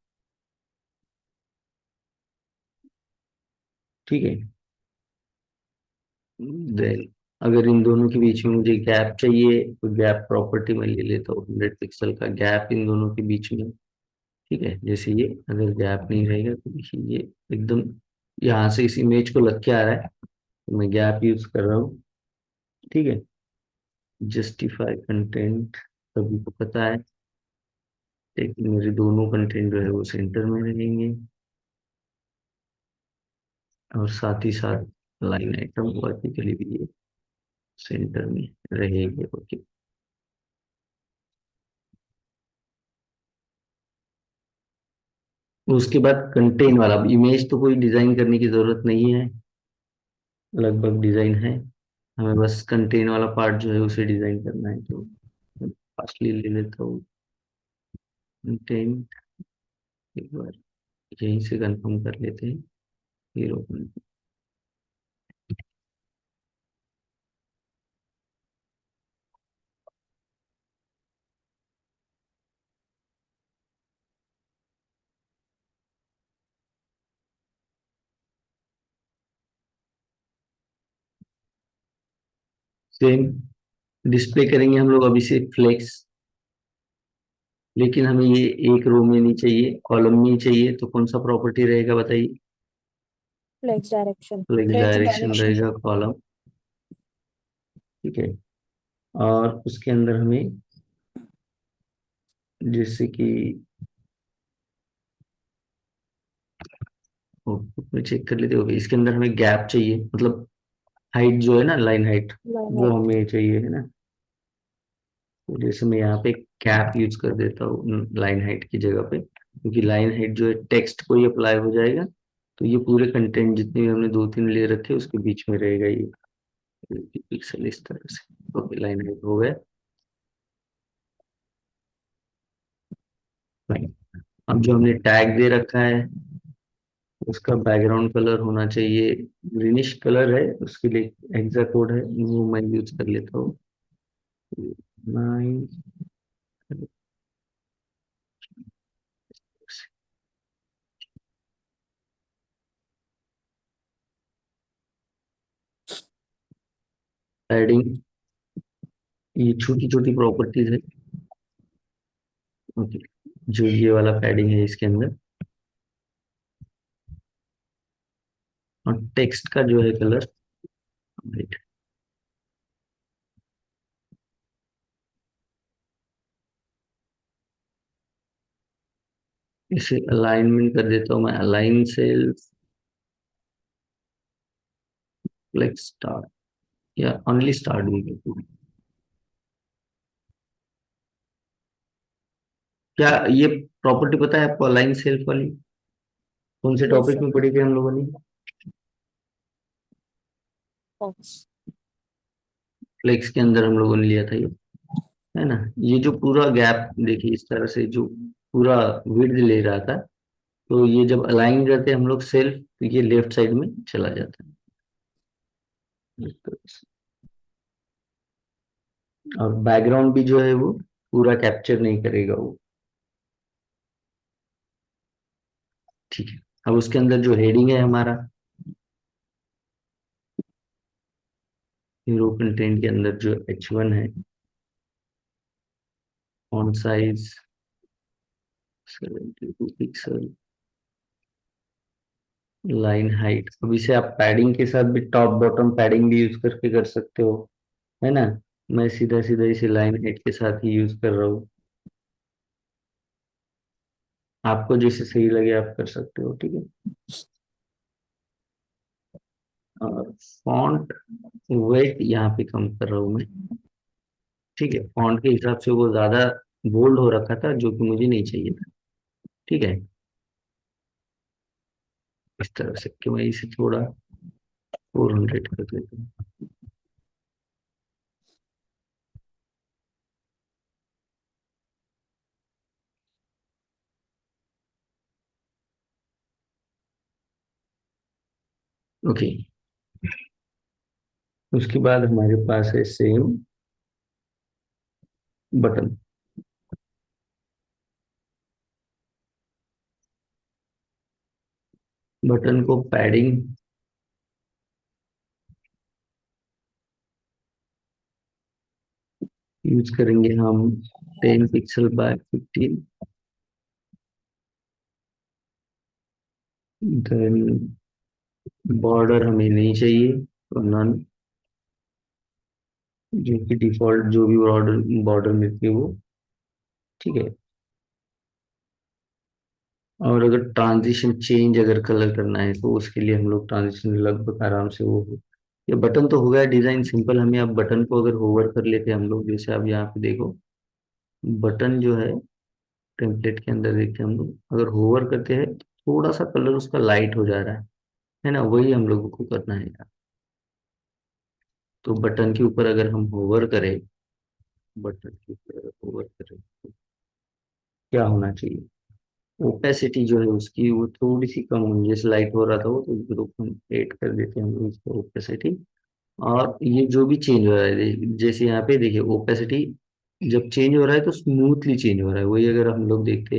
ठीक है। देन अगर इन दोनों के बीच में मुझे गैप चाहिए तो गैप प्रॉपर्टी में ले लेता हूँ 100 पिक्सल का गैप इन दोनों के बीच में, ठीक है। जैसे ये अगर गैप नहीं रहेगा तो देखिए ये एकदम यहाँ से इस इमेज को लग के आ रहा है, तो मैं गैप यूज कर रहा हूँ, ठीक है। जस्टिफाई कंटेंट, सभी को पता है, लेकिन मेरे दोनों कंटेंट जो है वो सेंटर में रहेंगे, और साथ ही साथ लाइन आइटम वर्टिकली भी ये सेंटर में रहेंगे, ओके। उसके बाद कंटेंट वाला इमेज तो कोई डिजाइन करने की जरूरत नहीं है, लगभग डिजाइन है। हमें बस कंटेंट वाला पार्ट जो है उसे डिजाइन करना है। तो फास्टली ले लेता हूँ कंटेंट, एक बार यहीं से कंफर्म कर लेते हैं हीरो। सेम डिस्प्ले करेंगे हम लोग अभी से फ्लेक्स, लेकिन हमें ये एक रो में नहीं चाहिए, कॉलम में ही चाहिए। तो कौन सा प्रॉपर्टी रहेगा बताइए? Flex direction. Flex flex direction direction. रहेगा कॉलम, ठीक है। और उसके अंदर हमें जैसे कि चेक कर लेते हो। इसके अंदर हमें गैप चाहिए, मतलब हाइट जो है ना, लाइन हाइट, वो लाइन हमें चाहिए, है ना। तो जैसे मैं यहाँ पे कैप यूज कर देता हूँ लाइन हाइट की जगह पे, क्योंकि लाइन हाइट जो है टेक्स्ट को ही अप्लाई हो जाएगा, तो ये पूरे कंटेंट जितने भी हमने दो तीन ले रखे उसके बीच में रहेगा ये पिक्सल, इस तरह से। ओके, लाइन हाइट हो गया। Fine। अब जो हमने टैग दे रखा है उसका बैकग्राउंड कलर होना चाहिए ग्रीनिश कलर है, उसके लिए हेक्सा कोड है, वो मैं यूज कर लेता हूँ। 9। पैडिंग, ये छोटी छोटी प्रॉपर्टीज है। ओके, जो ये वाला पैडिंग है इसके अंदर, और टेक्स्ट का जो है कलर वाइट। इसे अलाइनमेंट कर देता हूँ मैं, अलाइन सेल्स लाइक स्टार, या ओनली स्टार भी कर दूँ। क्या ये प्रॉपर्टी पता है आपको, अलाइन सेल्फ वाली? कौन से यस टॉपिक सर। में पढ़ी थी हम लोगों ने? बॉक्स। फ्लेक्स के अंदर हम लोगों ने लिया था ये, है ना। ये जो पूरा गैप देखिए, इस तरह से जो पूरा विड्थ ले रहा था, तो ये जब अलाइन करते हैं हम लोग सेल्फ, तो ये लेफ्ट साइड में चला जाता है इस तरह से। और बैकग्राउंड भी जो है वो पूरा कैप्चर नहीं करेगा वो। ठीक है, अब उसके अंदर जो हेडिंग है हमारा, हीरो कंटेंट के अंदर जो H1 है, font size 72 pixel, line height. अब इसे आप पैडिंग के साथ भी, टॉप बॉटम पैडिंग भी यूज करके कर सकते हो, है ना। मैं सीधा सीधा इसे लाइन हाइट के साथ ही यूज कर रहा हूँ, आपको जैसे सही लगे आप कर सकते हो, ठीक है। और फॉन्ट वेट यहाँ पे कम कर रहा हूँ मैं, ठीक है। फॉन्ट के हिसाब से वो ज्यादा बोल्ड हो रखा था, जो कि मुझे नहीं चाहिए था, ठीक है। इस तरह से कि मैं इसे थोड़ा 400 कर देता हूँ। ओके, उसके बाद हमारे पास है सेम बटन। बटन को पैडिंग यूज करेंगे हम 10 पिक्सल बाय 15। देन बॉर्डर हमें नहीं चाहिए, तो नन, जो कि डिफॉल्ट जो भी बॉर्डर बॉर्डर मिलती है वो, ठीक है। और अगर ट्रांजिशन चेंज अगर कलर करना है तो उसके लिए हम लोग ट्रांजिशन लगभग आराम से वो हो। ये बटन तो हो गया डिजाइन सिंपल, हमें अब बटन को अगर होवर कर लेते हैं हम लोग, जैसे आप यहाँ पे देखो, बटन जो है टेम्पलेट के अंदर देखते हैं हम लोग, अगर होवर करते हैं तो थोड़ा सा कलर उसका लाइट हो जा रहा है ना, वही हम लोगों को करना है यार। तो बटन के ऊपर अगर हम होवर करें, बटन के ऊपर अगर होवर करें तो क्या होना चाहिए, ओपेसिटी जो है उसकी वो थोड़ी सी कम होनी, जैसे लाइट हो रहा था वो, तो ग्रुप में एड कर देते हैं हम लोग इसको ओपेसिटी। और ये जो भी चेंज हो रहा है जैसे यहाँ पे देखिए ओपेसिटी जब चेंज हो रहा है तो स्मूथली चेंज हो रहा है, वही अगर हम लोग देखते,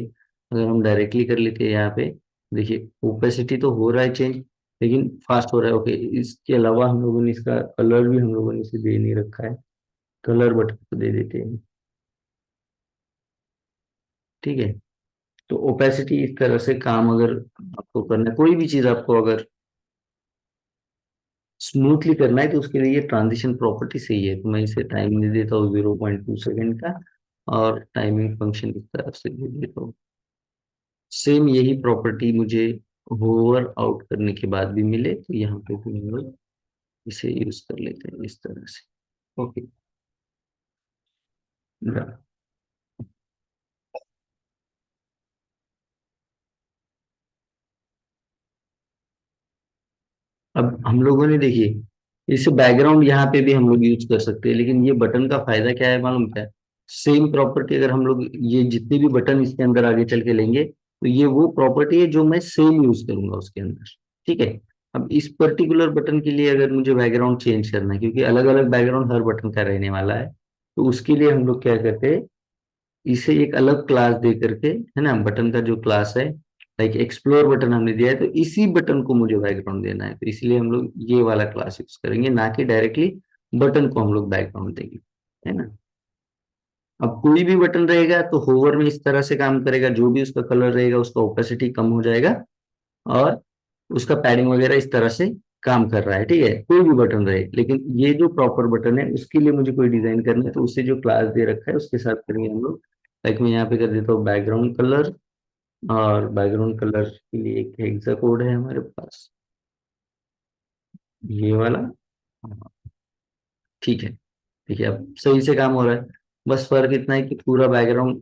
अगर हम डायरेक्टली कर लेते हैं यहाँ पे, देखिए ओपेसिटी तो हो रहा है चेंज, लेकिन फास्ट हो रहा है। ओके, इसके अलावा हम लोगों ने इसका कलर भी हम लोगों ने इसे दे नहीं रखा है, कलर बटन को दे देते हैं, ठीक है। तो ओपेसिटी इस तरह से काम, अगर आपको करना है कोई भी चीज, आपको अगर स्मूथली करना है तो उसके लिए ट्रांजिशन प्रॉपर्टी सही है, तो मैं इसे टाइम दे देता हूँ 0.2 सेकेंड का, और टाइमिंग फंक्शन इस तरफ से दे देता हूँ। सेम यही प्रॉपर्टी मुझे होवर आउट करने के बाद भी मिले तो यहाँ पे भी हम लोग इसे यूज कर लेते हैं इस तरह से। ओके। अब हम लोगों ने देखिए इसे बैकग्राउंड यहाँ पे भी हम लोग यूज कर सकते हैं, लेकिन ये बटन का फायदा क्या है मालूम क्या है? सेम प्रॉपर्टी अगर हम लोग ये जितने भी बटन इसके अंदर आगे चल के लेंगे तो ये वो प्रॉपर्टी है जो मैं सेम यूज करूंगा उसके अंदर। ठीक है। अब इस पर्टिकुलर बटन के लिए अगर मुझे बैकग्राउंड चेंज करना है, क्योंकि अलग अलग बैकग्राउंड हर बटन का रहने वाला है, तो उसके लिए हम लोग क्या करते हैं, इसे एक अलग क्लास दे करके, है ना, बटन का जो क्लास है, लाइक एक्सप्लोर बटन हमने दिया है, तो इसी बटन को मुझे बैकग्राउंड देना है, तो इसलिए हम लोग ये वाला क्लास यूज करेंगे, ना कि डायरेक्टली बटन को हम लोग बैकग्राउंड देंगे, है ना। अब कोई भी बटन रहेगा तो होवर में इस तरह से काम करेगा, जो भी उसका कलर रहेगा उसका ओपेसिटी कम हो जाएगा और उसका पैडिंग वगैरह इस तरह से काम कर रहा है। ठीक है, कोई भी बटन रहे, लेकिन ये जो प्रॉपर बटन है उसके लिए मुझे कोई डिजाइन करना है तो उससे जो क्लास दे रखा है उसके साथ करेंगे हम लोग। लाइक मैं यहाँ पे कर देता हूँ बैकग्राउंड कलर, और बैकग्राउंड कलर के लिए एक हेक्सा कोड है हमारे पास, ये वाला। हाँ, ठीक है। ठीक है, अब सही से काम हो रहा है। बस फर्क इतना है कि पूरा बैकग्राउंड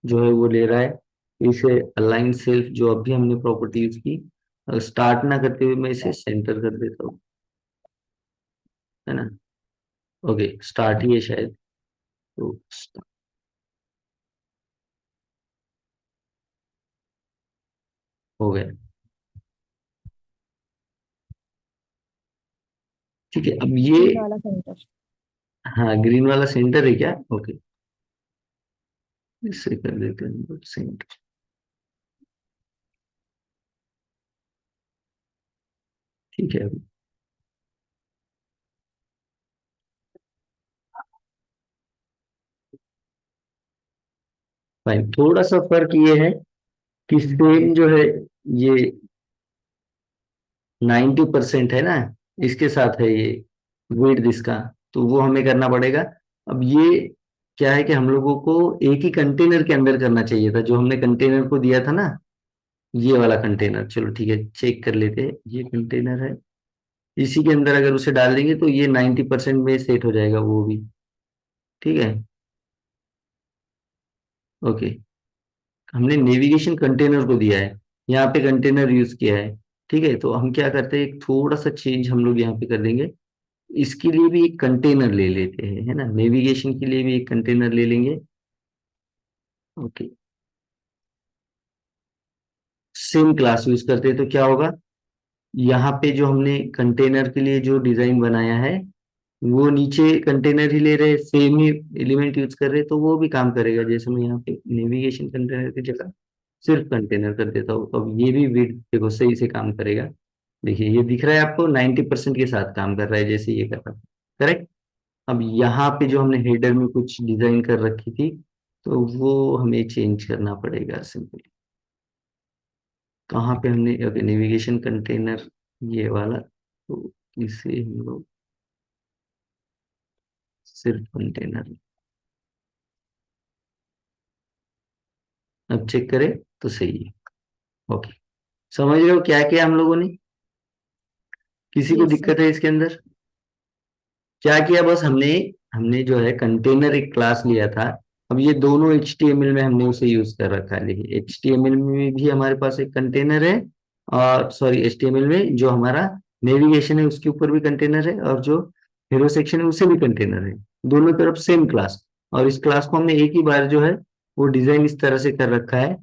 जो है वो ले रहा है। इसे अलाइन सेल्फ जो अभी हमने प्रॉपर्टी यूज की, स्टार्ट ना करते हुए मैं इसे सेंटर कर देता हूँ, है ना। ओके, स्टार्ट ही है शायद, तो हो गया। ठीक है, अब ये, ग्रीन वाला सेंटर। हाँ ग्रीन वाला सेंटर है क्या? ओके, इससे कर देते हैं सेंटर। ठीक है। फाइन, थोड़ा सा फर्क ये है कि सेम जो है ये 90% है ना, इसके साथ है ये विड्थ इसका, तो वो हमें करना पड़ेगा। अब ये क्या है कि हम लोगों को एक ही कंटेनर के अंदर करना चाहिए था, जो हमने कंटेनर को दिया था ना, ये वाला कंटेनर। चलो ठीक है, चेक कर लेते हैं, ये कंटेनर है, इसी के अंदर अगर उसे डाल देंगे तो ये 90% में सेट हो जाएगा वो भी। ठीक है। ओके, हमने नेविगेशन कंटेनर को दिया है, यहाँ पे कंटेनर यूज किया है। ठीक है, तो हम क्या करते हैं, एक थोड़ा सा चेंज हम लोग यहाँ पे कर देंगे, इसके लिए भी एक कंटेनर ले लेते हैं, है ना, नेविगेशन के लिए भी एक कंटेनर ले लेंगे। ओके, सेम क्लास यूज करते हैं तो क्या होगा, यहाँ पे जो हमने कंटेनर के लिए जो डिजाइन बनाया है वो नीचे कंटेनर ही ले रहे, सेम ही एलिमेंट यूज कर रहे, तो वो भी काम करेगा। जैसे मैं यहाँ पे नेविगेशन कंटेनर की जगह सिर्फ कंटेनर कर देता हूँ, अब ये भी विड देखो सही से काम करेगा। देखिए ये दिख रहा है आपको, 90% के साथ काम कर रहा है जैसे ये कर रहा है। करेक्ट। अब यहाँ पे जो हमने हेडर में कुछ डिजाइन कर रखी थी, तो वो हमें चेंज करना पड़ेगा सिंपली। कहाँ पे हमने, ओके, नेविगेशन कंटेनर ये वाला, तो इसे हम लोग सिर्फ कंटेनर, अब चेक करें तो सही है। ओके, समझ रहे हो क्या किया हम लोगों ने? किसी को यस सर। दिक्कत है इसके अंदर? क्या किया, बस हमने हमने जो है कंटेनर एक क्लास लिया था। अब ये दोनों HTML में हमने उसे यूज कर रखा है। देखिए HTML में भी हमारे पास एक कंटेनर है, और सॉरी HTML में जो हमारा नेविगेशन है उसके ऊपर भी कंटेनर है, और जो हेरो सेक्शन है उसे भी कंटेनर है, दोनों तरफ सेम क्लास। और इस क्लास को हमने एक ही बार जो है वो डिजाइन इस तरह से कर रखा है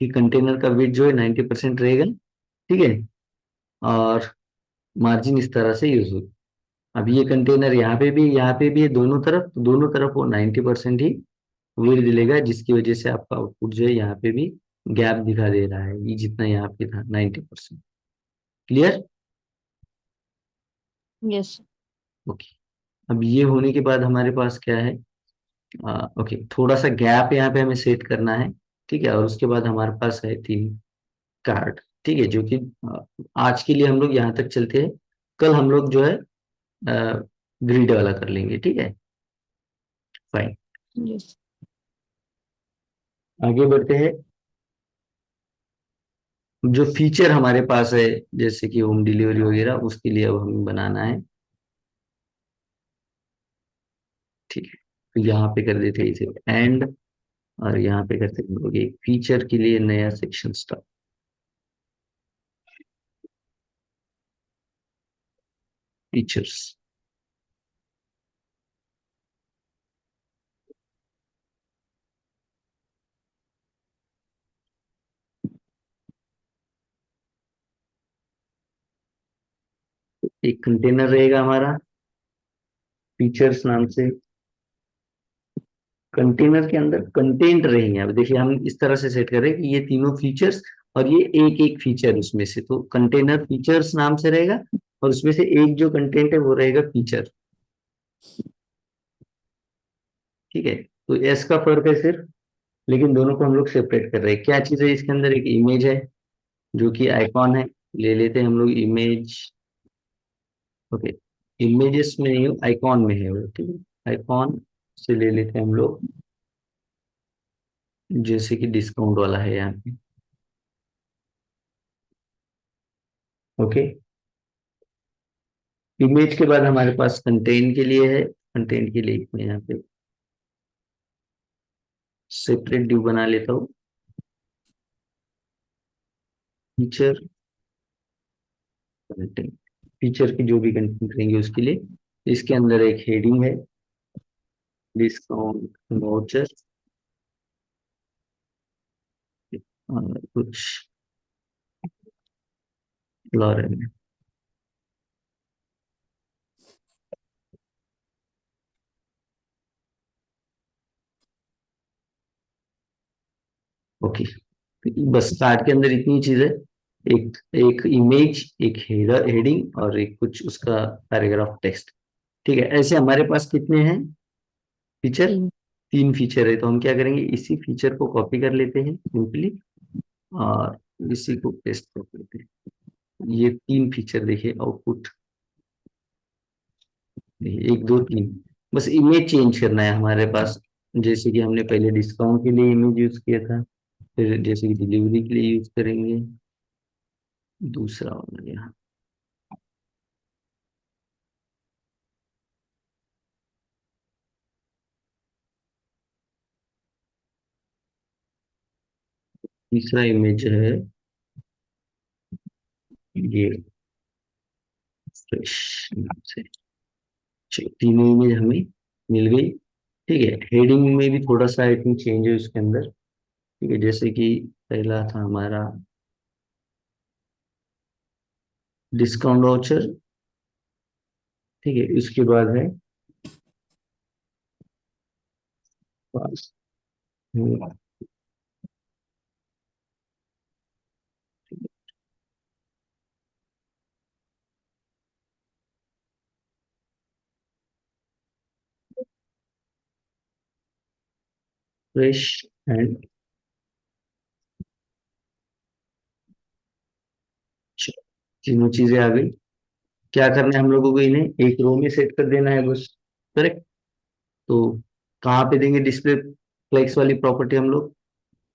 कि कंटेनर का वेट जो है 90% रहेगा। ठीक है, और मार्जिन इस तरह से यूज होगा। अब ये कंटेनर यहाँ पे भी है, दोनों तरफ वो 90% ही वेट दिलेगा, जिसकी वजह से आपका आउटपुट जो है यहाँ पे भी गैप दिखा दे रहा है, ये जितना यहाँ पे था 90%। क्लियर? यस। ओके, अब ये होने के बाद हमारे पास क्या है, ओके, थोड़ा सा गैप यहाँ पे हमें सेट करना है। ठीक है, और उसके बाद हमारे पास है 3 कार्ड। ठीक है, जो कि आज के लिए हम लोग यहाँ तक चलते हैं, कल हम लोग जो है ग्रिड वाला कर लेंगे। ठीक है, फाइन, यस। आगे बढ़ते हैं। जो फीचर हमारे पास है जैसे कि होम डिलीवरी वगैरह, उसके लिए अब हमें बनाना है। ठीक है, तो यहाँ पे कर देते हैं इसे एंड, और यहाँ पे करते हैं हम लोग एक फीचर के लिए नया सेक्शन स्टार्ट, फीचर्स। एक कंटेनर रहेगा हमारा फीचर्स नाम से, कंटेनर के अंदर कंटेंट रहेंगे। अब देखिए हम इस तरह से सेट कर रहे हैं कि ये तीनों फीचर्स और ये एक एक फीचर उसमें से, तो कंटेनर फीचर्स नाम से रहेगा और उसमें से एक जो कंटेंट है वो रहेगा फीचर। ठीक है, तो एस का फर्क है सिर्फ, लेकिन दोनों को हम लोग सेपरेट कर रहे हैं। क्या चीज है इसके अंदर, एक इमेज है जो कि आइकॉन है, ले लेते हैं हम लोग इमेज। ओके, इमेजेस में नहीं, आइकॉन में है वो, ठीक है, आइकॉन से ले लेते हैं हम लोग, जैसे कि डिस्काउंट वाला है यहाँ पे। ओके, इमेज के बाद हमारे पास कंटेंट के लिए है, कंटेंट के लिए मैं यहाँ पे सेपरेट डिव बना लेता हूँ, फीचर कंटेंट। फीचर की जो भी कंटेंट रहेंगे उसके लिए इसके अंदर एक हेडिंग है, डिस्काउंट वाउचर, और कुछ लॉरेन। ओके, बस कार्ड के अंदर इतनी चीज है, एक एक इमेज, एक हेडिंग और एक कुछ उसका पैराग्राफ टेक्स्ट। ठीक है, ऐसे हमारे पास कितने हैं फीचर, तीन। तीन फीचर है। तो हम क्या करेंगे, इसी फीचर को कॉपी कर लेते हैं सिंपली, और इसी को पेस्ट कर देते हैं। ये तीन फीचर देखिए आउटपुट, देखिए एक दो तीन, बस इमेज चेंज करना है हमारे पास। जैसे कि हमने पहले डिस्काउंट के लिए इमेज यूज किया था, फिर जैसे कि डिलीवरी के लिए यूज करेंगे दूसरा वाला यहाँ। तीसरा इमेज है ये फ्रेश नाम से। चलो, तीनों इमेज हमें मिल गई। ठीक है, हेडिंग में भी थोड़ा सा आई थिंक चेंज है उसके अंदर। ठीक है, जैसे कि पहला था हमारा डिस्काउंट वाउचर, ठीक है, इसके बाद है फ्रेश एंड, तीनों चीजें आ गई। क्या करना है हम लोगों को, इन्हें एक रो में सेट कर देना है बस, करेक्ट। तो कहाँ पे देंगे डिस्प्ले फ्लेक्स वाली प्रॉपर्टी हम लोग,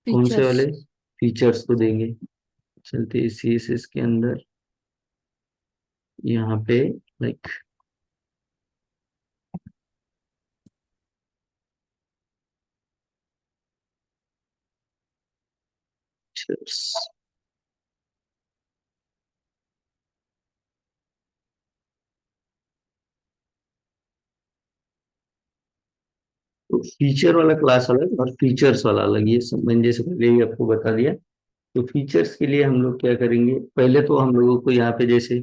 कौन से फीचर्स। वाले, फीचर्स को देंगे। चलते CSS के अंदर यहाँ पे लाइक फीचर्स। तो फीचर वाला क्लास अलग और फीचर्स वाला अलग, ये सब मैंने जैसे पहले ही आपको बता दिया। तो फीचर्स के लिए हम लोग क्या करेंगे, पहले तो हम लोगों को यहाँ पे जैसे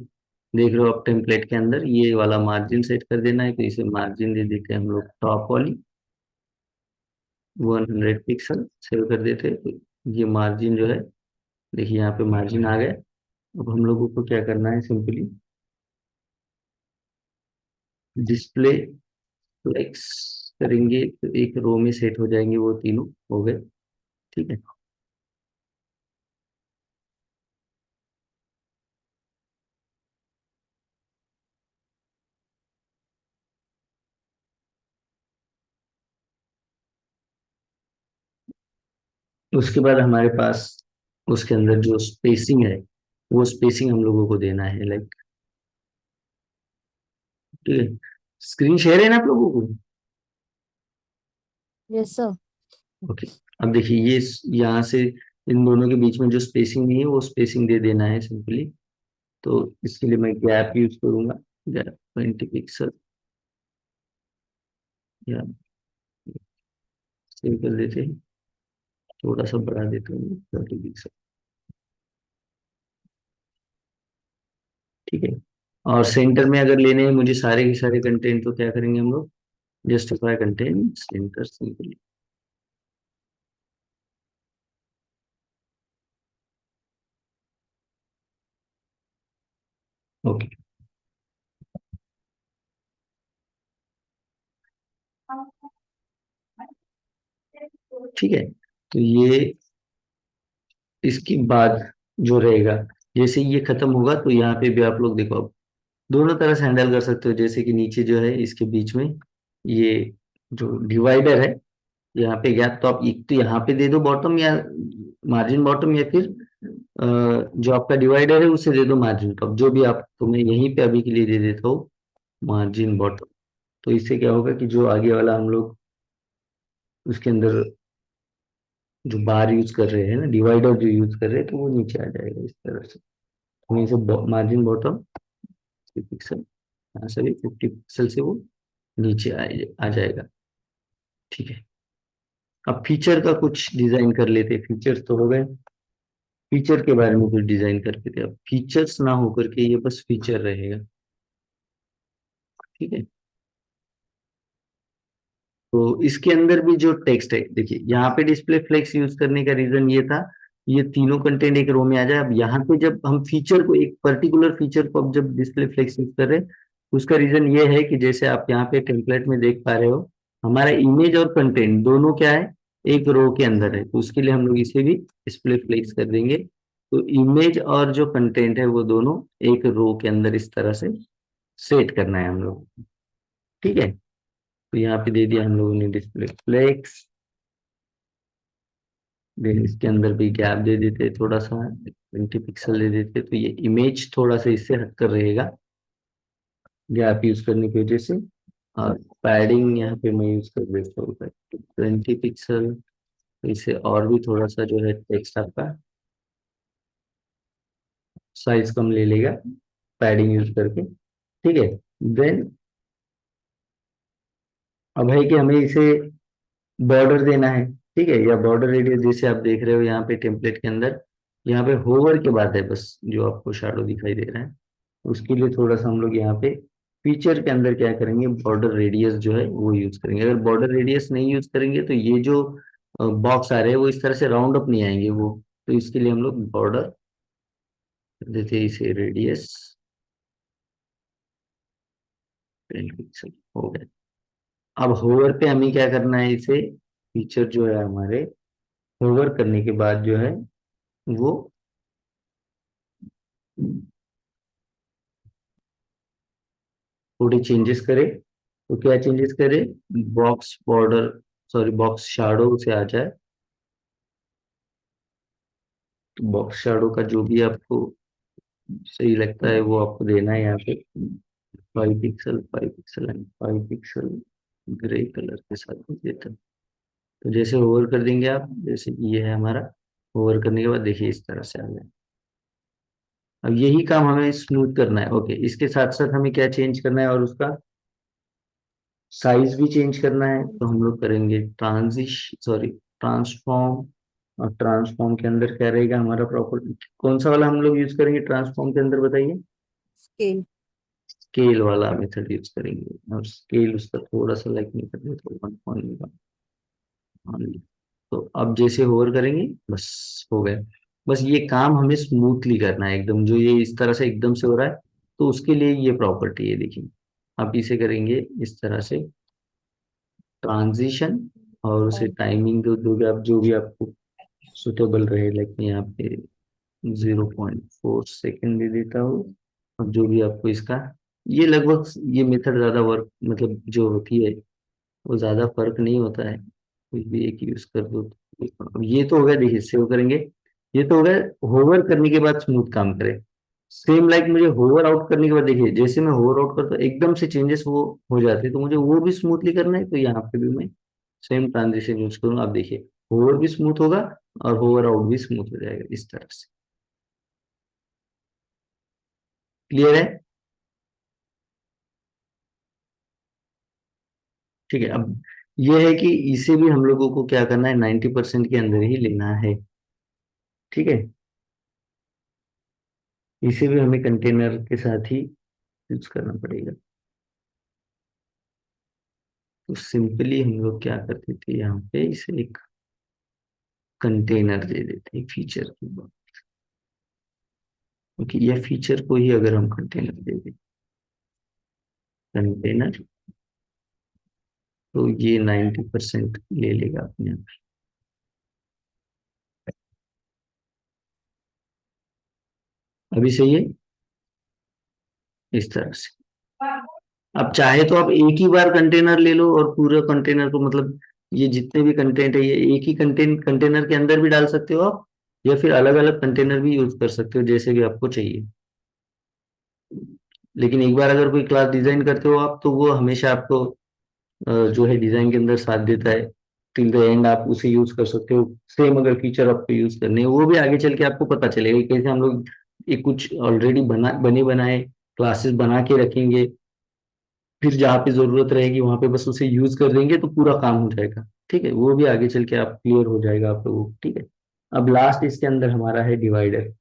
देख रहे हो आप टेम्पलेट के अंदर ये वाला मार्जिन सेट कर देना है, तो इसे मार्जिन दे देते हैं हम लोग टॉप वाली 100 पिक्सल, सेव कर देते हैं। तो ये मार्जिन जो है, देखिए यहाँ पे मार्जिन आ गया। अब हम लोगों को क्या करना है, सिंपली डिस्प्ले फ्लेक्स करेंगे तो एक रो में सेट हो जाएंगे, वो तीनों हो गए। ठीक है, उसके बाद हमारे पास उसके अंदर जो स्पेसिंग है वो स्पेसिंग हम लोगों को देना है, लाइक, ठीक है। स्क्रीन शेयर है ना आप लोगों को? Yes sir. ओके। अब देखिए ये यहाँ से इन दोनों के बीच में जो स्पेसिंग नहीं है वो स्पेसिंग दे देना है सिंपली। तो इसके लिए मैं गैप यूज करूंगा, गैप 20 पिक्सल, या सेव कर देते हैं, थोड़ा सा बढ़ा देते हैं 30 पिक्सल, ठीक है। और सेंटर में अगर लेने हैं मुझे सारे के सारे कंटेंट, तो क्या करेंगे हम लोग, justify content centre simply. Okay, ठीक है। तो ये इसके बाद जो रहेगा, जैसे ये खत्म होगा तो यहाँ पे भी आप लोग देखो, अब दोनों तरह से हैंडल कर सकते हो। जैसे कि नीचे जो है इसके बीच में ये जो डिवाइडर है, यहाँ पे गैप, तो आप एक तो यहाँ पे दे दो बॉटम, या मार्जिन बॉटम, या फिर जो आपका डिवाइडर है उसे दे दो मार्जिन टॉप, जो भी आप, तो मैं यहीं पे अभी के लिए दे देता हूँ मार्जिन बॉटम। तो इससे क्या होगा कि जो आगे वाला हम लोग उसके अंदर जो बार यूज कर रहे हैं ना, डिवाइडर जो यूज कर रहे हैं, तो वो नीचे आ जाएगा इस तरह से। तो मैं इसे मार्जिन बॉटम 50 पिक्सल, यहाँ से भी 50 पिक्सल से वो नीचे आ जाएगा, ठीक है। अब फीचर का कुछ डिजाइन कर लेते हैं, फीचर्स तो हो गए, फीचर के बारे में कुछ डिजाइन करके थे। अब फीचर्स ना होकर के ये बस फीचर रहेगा, ठीक है। तो इसके अंदर भी जो टेक्स्ट है, देखिए यहाँ पे डिस्प्ले फ्लेक्स यूज करने का रीजन ये था, ये तीनों कंटेंट एक रो में आ जाए। अब यहाँ पे जब हम फीचर को, एक पर्टिकुलर फीचर को अब जब डिस्प्ले फ्लेक्स यूज कर रहे हैं, उसका रीजन ये है कि जैसे आप यहाँ पे टेम्पलेट में देख पा रहे हो, हमारा इमेज और कंटेंट दोनों क्या है, एक रो के अंदर है। तो उसके लिए हम लोग इसे भी डिस्प्ले फ्लेक्स कर देंगे। तो इमेज और जो कंटेंट है वो दोनों एक रो के अंदर इस तरह से सेट करना है हम लोग, ठीक है। तो यहाँ पे दे दिया हम लोगों ने डिस्प्ले फ्लेक्स, देन इसके अंदर भी गैप दे देते, थोड़ा सा 20 पिक्सल दे देते, तो ये इमेज थोड़ा सा इससे हटकर रहेगा गैप यूज करने की वजह से। और पैडिंग यहाँ पे मैं यूज कर देता हूँ 20 पिक्सल, तो इसे और भी थोड़ा सा जो है टेक्स्ट आपका साइज कम ले लेगा पैडिंग यूज करके, ठीक है। देन अब है कि हमें इसे बॉर्डर देना है, ठीक है, या बॉर्डर रेडियस जैसे आप देख रहे हो यहाँ पे टेम्पलेट के अंदर, यहाँ पे होवर के बाद है बस जो आपको शैडो दिखाई दे रहा है। उसके लिए थोड़ा सा हम लोग यहाँ पे फीचर के अंदर क्या करेंगे, बॉर्डर रेडियस जो है वो यूज करेंगे। अगर बॉर्डर रेडियस नहीं यूज करेंगे तो ये जो बॉक्स आ रहे हैं वो इस तरह से राउंड अप नहीं आएंगे वो। तो इसके लिए हम लोग बॉर्डर देते हैं, इसे रेडियस 10 पिक्सल हो गया। अब होवर पे हमें क्या करना है, इसे फीचर जो है हमारे, होवर करने के बाद जो है वो थोड़ी चेंजेस करे। तो क्या चेंजेस करे, box border, sorry box shadow से आ जाए। तो बॉक्स शैडो का जो भी आपको सही लगता है वो आपको देना है यहाँ पे, 5 pixel, 5 pixel and 5 pixel grey colour के साथ में देता है। तो जैसे ओवर कर देंगे आप, जैसे कि ये है हमारा, ओवर करने के बाद देखिए इस तरह से आ गया। अब यही काम हमें स्मूथ करना है, ओके। इसके साथ साथ हमें क्या चेंज करना है, और उसका साइज भी चेंज करना है। तो हम लोग करेंगे ट्रांसफॉर्म। और ट्रांसफॉर्म के अंदर क्या रहेगा हमारा प्रॉपर्टी, कौन सा वाला हम लोग यूज करेंगे ट्रांसफॉर्म के अंदर, बताइए। स्केल। स्केल वाला मेथड यूज करेंगे, और स्केल उसका थोड़ा सा लाइक नहीं करते, तो 1.1 only। तो अब जैसे होवर करेंगे बस हो गया। बस ये काम हमें स्मूथली करना है एकदम, जो ये इस तरह से एकदम से हो रहा है, तो उसके लिए ये प्रॉपर्टी है, देखिए। आप इसे करेंगे इस तरह से ट्रांजिशन, और उसे टाइमिंग दो दोगे आप, जो भी आपको सुटेबल रहे, लाइक मैं यहाँ पे 0.4 सेकेंड दे देता हूँ। अब जो भी आपको इसका, ये लगभग ये मेथड ज्यादा वर्क, मतलब जो होती है वो ज्यादा फर्क नहीं होता है, कुछ भी एक यूज कर दो। अब ये तो हो गया, देखिए सेव करेंगे। ये तो हो गया होवर करने के बाद स्मूथ काम करे। सेम लाइक मुझे होवर आउट करने के बाद देखिए, जैसे मैं होवर आउट करता हूँ एकदम से चेंजेस वो हो जाते हैं, तो मुझे वो भी स्मूथली करना है, तो यहाँ पे भी मैं सेम ट्रांजिशन यूज करूँ। आप देखिए होवर भी स्मूथ होगा और होवर आउट भी स्मूथ हो जाएगा इस तरह से। क्लियर है? ठीक है। अब ये है कि इसे भी हम लोगों को क्या करना है, 90% के अंदर ही लेना है। ठीक है, इसे भी हमें कंटेनर के साथ ही यूज करना पड़ेगा। तो सिंपली हम लोग क्या करते थे, यहाँ पे इसे एक कंटेनर दे देते हैं फीचर की बात, क्योंकि यह फीचर को ही अगर हम कंटेनर दे दें, कंटेनर, तो ये 90% ले लेगा अपने आप। अभी सही है इस तरह से। अब चाहे तो आप एक ही बार कंटेनर ले लो और पूरे कंटेनर को, मतलब ये जितने भी कंटेंट है ये एक ही कंटेनर के अंदर भी डाल सकते हो आप, या फिर अलग अलग कंटेनर भी यूज कर सकते हो जैसे भी आपको चाहिए। लेकिन एक बार अगर कोई क्लास डिजाइन करते हो आप, तो वो हमेशा आपको जो है डिजाइन के अंदर साथ देता है टिल द एंड। आप उसे यूज कर सकते हो। सेम अगर फीचर आपको यूज करने हैं वो भी आगे चल के आपको पता चलेगा कि कैसे हम लोग एक कुछ ऑलरेडी बने बनाए क्लासेस बना के रखेंगे, फिर जहाँ पे जरूरत रहेगी वहां पे बस उसे यूज कर देंगे तो पूरा काम हो जाएगा। ठीक है, वो भी आगे चल के आप क्लियर हो जाएगा आप लोगों को। ठीक है, अब लास्ट इसके अंदर हमारा है डिवाइडर।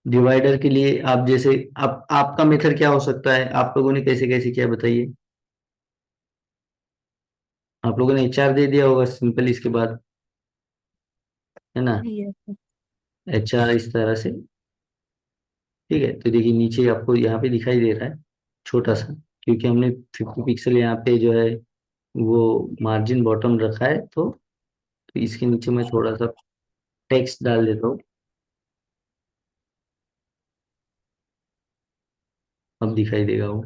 डिवाइडर के लिए आप जैसे, आप आपका मेथड क्या हो सकता है, आप लोगों ने कैसे कैसे किया बताइए। आप लोगों ने एचआर दे दिया होगा सिंपल इसके बाद, है ना? यस। एचआर इस तरह से। ठीक है, तो देखिए नीचे आपको यहाँ पे दिखाई दे रहा है छोटा सा, क्योंकि हमने 50 पिक्सल यहाँ पे जो है वो मार्जिन बॉटम रखा है, तो इसके नीचे मैं थोड़ा सा टेक्स्ट डाल देता हूँ। अब दिखाई देगा वो,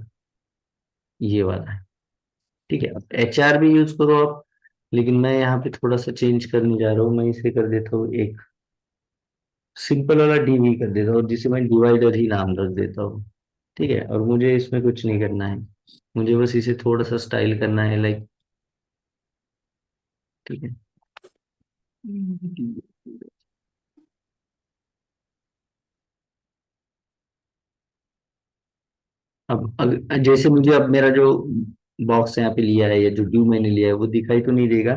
ये वाला है। ठीक है, अब एचआर भी यूज करो आप, लेकिन मैं यहाँ पे थोड़ा सा चेंज करने जा रहा हूँ। मैं इसे कर देता हूँ एक सिंपल वाला डीवी कर देता हूँ, जिसे मैं डिवाइडर ही नाम रख देता हूँ। ठीक है, और मुझे इसमें कुछ नहीं करना है, मुझे बस इसे थोड़ा सा स्टाइल करना है लाइक। ठीक है, जैसे मुझे अब मेरा जो बॉक्स यहाँ पे लिया है या जो ड्यू मैंने लिया है वो दिखाई तो नहीं देगा।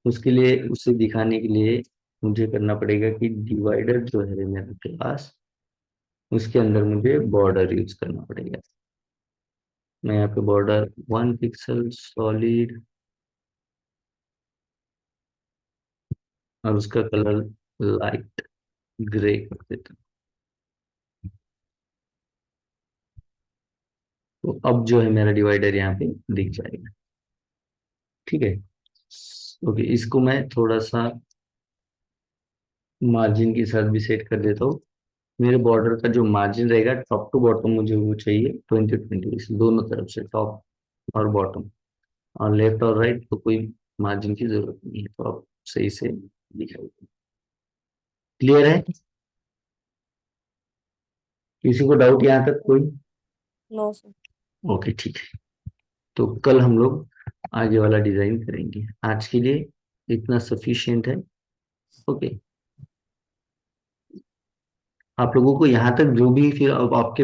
उसके लिए, उसे दिखाने के लिए मुझे करना पड़ेगा कि डिवाइडर जो है मेरे पास, उसके अंदर मुझे बॉर्डर यूज करना पड़ेगा। मैं यहाँ पे बॉर्डर 1 पिक्सल सॉलिड, और उसका कलर लाइट ग्रे कर देता हूँ। तो अब जो है मेरा डिवाइडर यहाँ पे दिख जाएगा। ठीक है, ओके, इसको मैं थोड़ा सा मार्जिन के साथ भी सेट कर देता हूँ। मेरे बॉर्डर का जो मार्जिन रहेगा टॉप टू बॉटम, मुझे वो चाहिए 20-20, दोनों तरफ से टॉप और बॉटम, और लेफ्ट और राइट तो कोई मार्जिन की जरूरत नहीं है। तो आप सही से दिखाई, क्लियर है? किसी को डाउट यहाँ तक कोई? No sir. ओके ठीक है, तो कल हम लोग आगे वाला डिजाइन करेंगे। आज के लिए इतना सफिशियंट है। ओके, आप लोगों को यहाँ तक जो भी फिर अब आपके